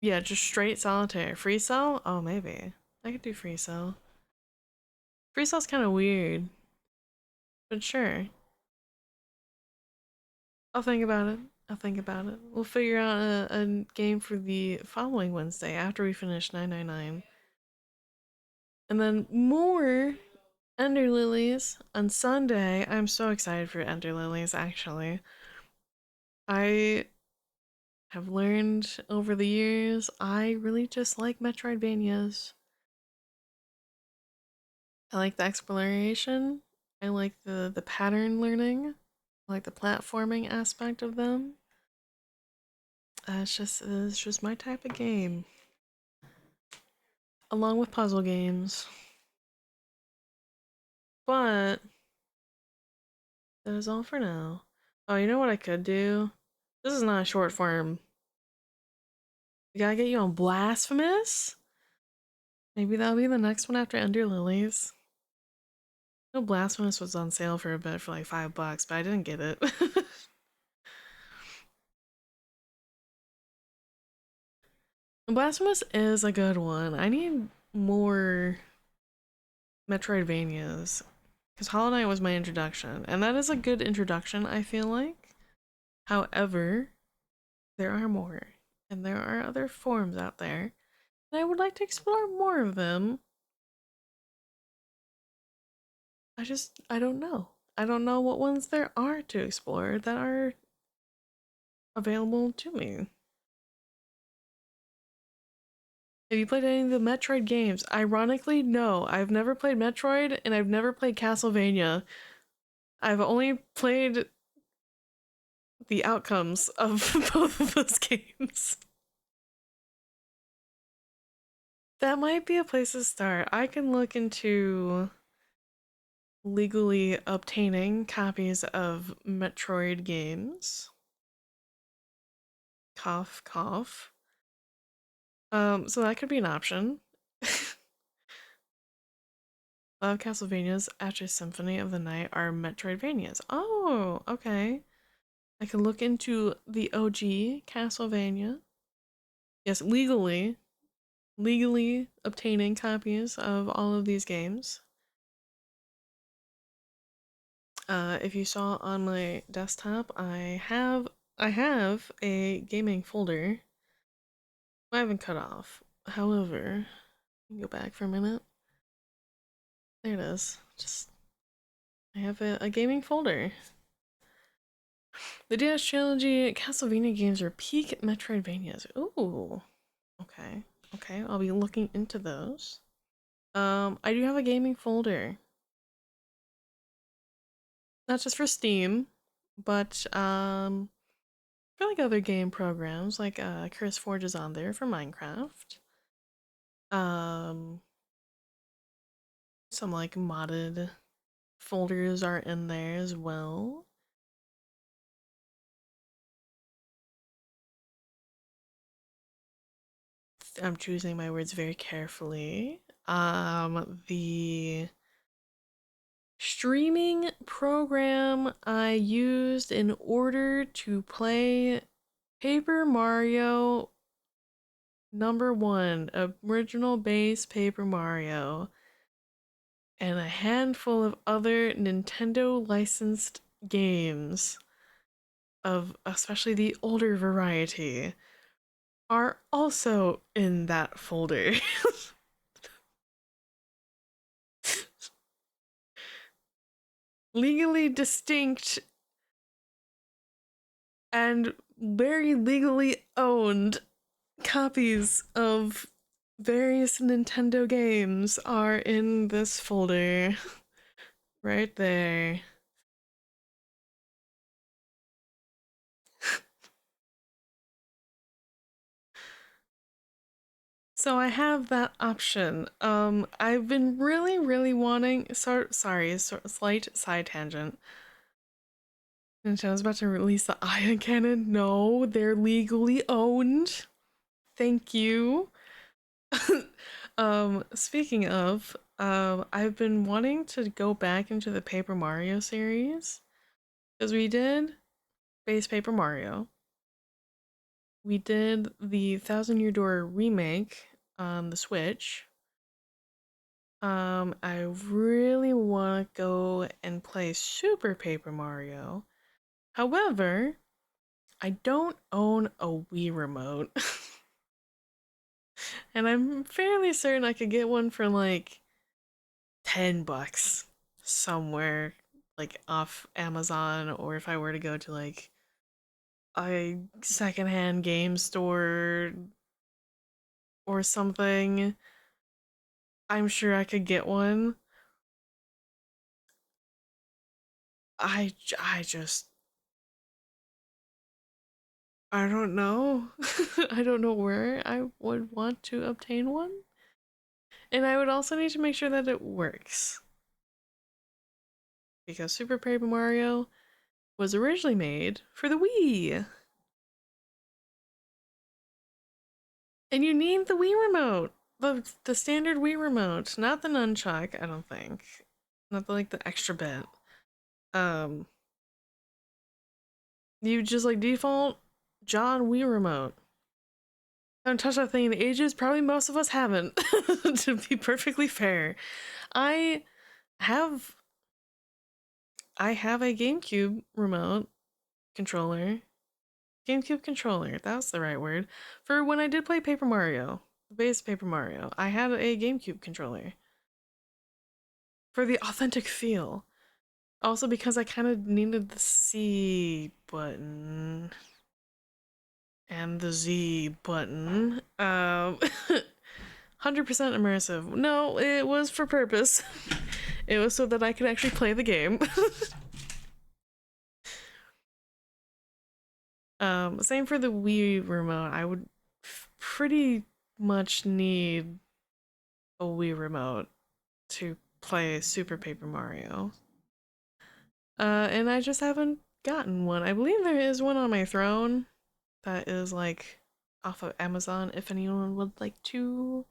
yeah, just straight solitaire. Free cell? Oh maybe. I could do free cell. Free cell's kinda weird. But sure. I'll think about it. I'll think about it. We'll figure out a game for the following Wednesday after we finish 999. And then more Ender Lilies on Sunday. I'm so excited for Ender Lilies, actually. I have learned over the years I really just like Metroidvanias. I like the exploration. I like the pattern learning. I like the platforming aspect of them. It's just my type of game. Along with puzzle games. But that is all for now. Oh, you know what I could do? This is not a short form. We gotta get you on Blasphemous? Maybe that'll be the next one after Ender Lilies. No, Blasphemous was on sale for a bit for like $5, but I didn't get it. Blasphemous is a good one. I need more Metroidvanias because Hollow Knight was my introduction, and that is a good introduction, I feel like. However, there are more, and there are other forms out there, and I would like to explore more of them. I don't know. I don't know what ones there are to explore that are available to me. Have you played any of the Metroid games? Ironically, no. I've never played Metroid and I've never played Castlevania. I've only played the outcomes of both of those games. That might be a place to start. I can look into legally obtaining copies of Metroid games. Cough, cough. So that could be an option. A lot of Castlevanias after Symphony of the Night are Metroidvanias. Oh, okay. I can look into the OG Castlevania. Yes, legally obtaining copies of all of these games. If you saw on my desktop, I have a gaming folder. I haven't cut off. However, go back for a minute. There it is. Just I have a gaming folder. The DS Trilogy Castlevania games are peak Metroidvanias. Ooh. Okay. Okay, I'll be looking into those. I do have a gaming folder. Not just for Steam, but for like other game programs, like Curse Forge is on there for Minecraft. Um some like modded folders are in there as well. I'm choosing my words very carefully. The streaming program I used in order to play Paper Mario #1, original base Paper Mario, and a handful of other Nintendo licensed games of especially the older variety are also in that folder. Legally distinct and very legally owned copies of various Nintendo games are in this folder right there. So I have that option. I've been really wanting. Slight side tangent. Nintendo's about to release the Ion Cannon. No, they're legally owned. Thank you. Speaking of, I've been wanting to go back into the Paper Mario series because we did base Paper Mario. We did the Thousand Year Door remake on the Switch. I really want to go and play Super Paper Mario. However, I don't own a Wii remote. And I'm fairly certain I could get one for like $10 somewhere, like off Amazon, or if I were to go to like a secondhand game store or something, I'm sure I could get one. I just I don't know. I don't know where I would want to obtain one. And I would also need to make sure that it works. Because Super Paper Mario was originally made for the Wii. And you need the Wii remote. The standard Wii remote, not the nunchuck, I don't think. Not the, like the extra bit. Um you just like default John Wii remote. haven't touched that thing in ages. Probably most of us haven't, to be perfectly fair. I have I have a GameCube remote controller. GameCube controller, that's the right word. For when I did play Paper Mario, the base Paper Mario, I had a GameCube controller. For the authentic feel. Also because I kind of needed the C button and the Z button. 100% immersive. No, it was for purpose. It was so that I could actually play the game. Same for the Wii remote. I would pretty much need a Wii remote to play Super Paper Mario. And I just haven't gotten one. I believe there is one on my throne that is like off of Amazon if anyone would like to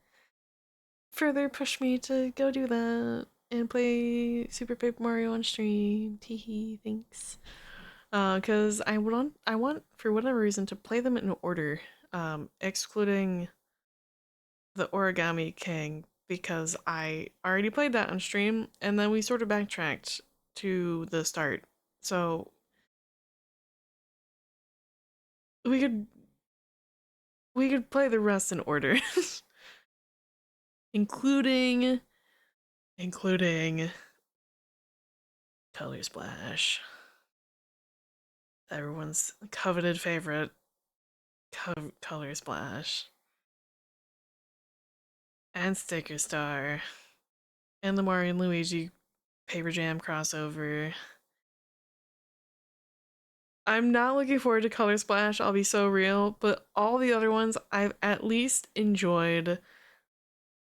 further push me to go do that and play Super Paper Mario on stream. Teehee, thanks. Cause I want for whatever reason to play them in order, excluding the Origami King because I already played that on stream and then we sort of backtracked to the start. So we could we could play the rest in order. including including Color Splash. Everyone's coveted favorite Color Splash. And Sticker Star. And the Mario and Luigi Paper Jam crossover. I'm not looking forward to Color Splash, I'll be so real, but all the other ones I've at least enjoyed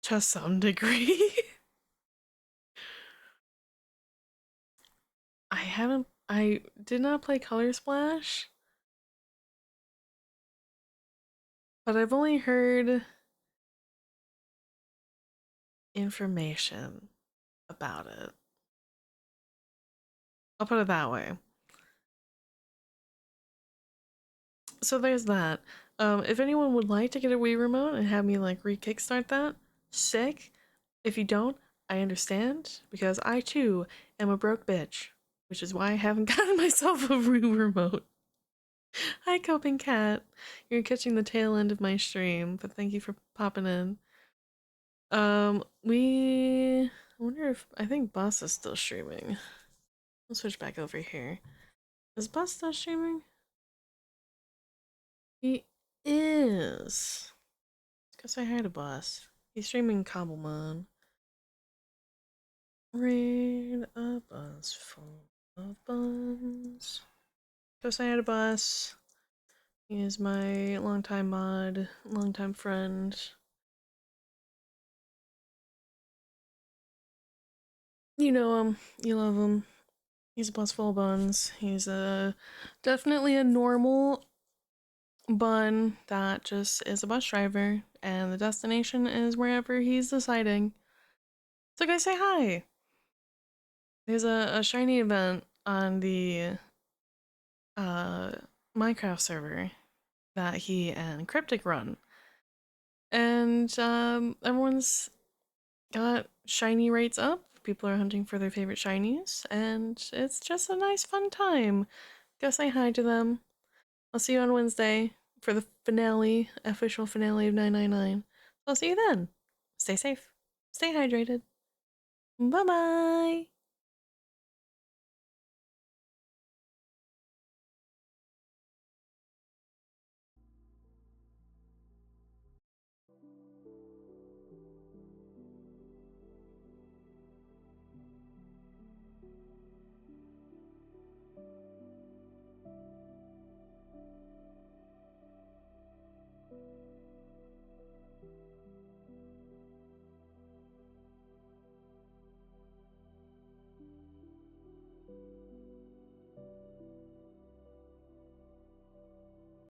to some degree. I did not play Color Splash, but I've only heard information about it. I'll put it that way. So there's that. If anyone would like to get a Wii remote and have me like re-kickstart that, sick. If you don't, I understand because I too am a broke bitch, which is why I haven't gotten myself a Wii remote. Hi, Coping Cat. You're catching the tail end of my stream, but thank you for popping in. I wonder if I think Boss is still streaming. Let's switch back over here. Is Boss still streaming? He is. Let's go say hi to Boss. He's streaming Cobblemon. Raid a bus full of buns. Go say hi to Boss. He is my longtime mod, longtime friend. You know him, you love him. He's a bus full of buns. He's definitely a normal bun that just is a bus driver, and the destination is wherever he's deciding. So guys, say hi. There's a shiny event on the Minecraft server that he and Cryptic run. And everyone's got shiny rates up. People are hunting for their favorite shinies, and it's just a nice fun time. Go say hi to them. I'll see you on Wednesday for the finale, official finale of 999. I'll see you then. Stay safe. Stay hydrated. Bye bye.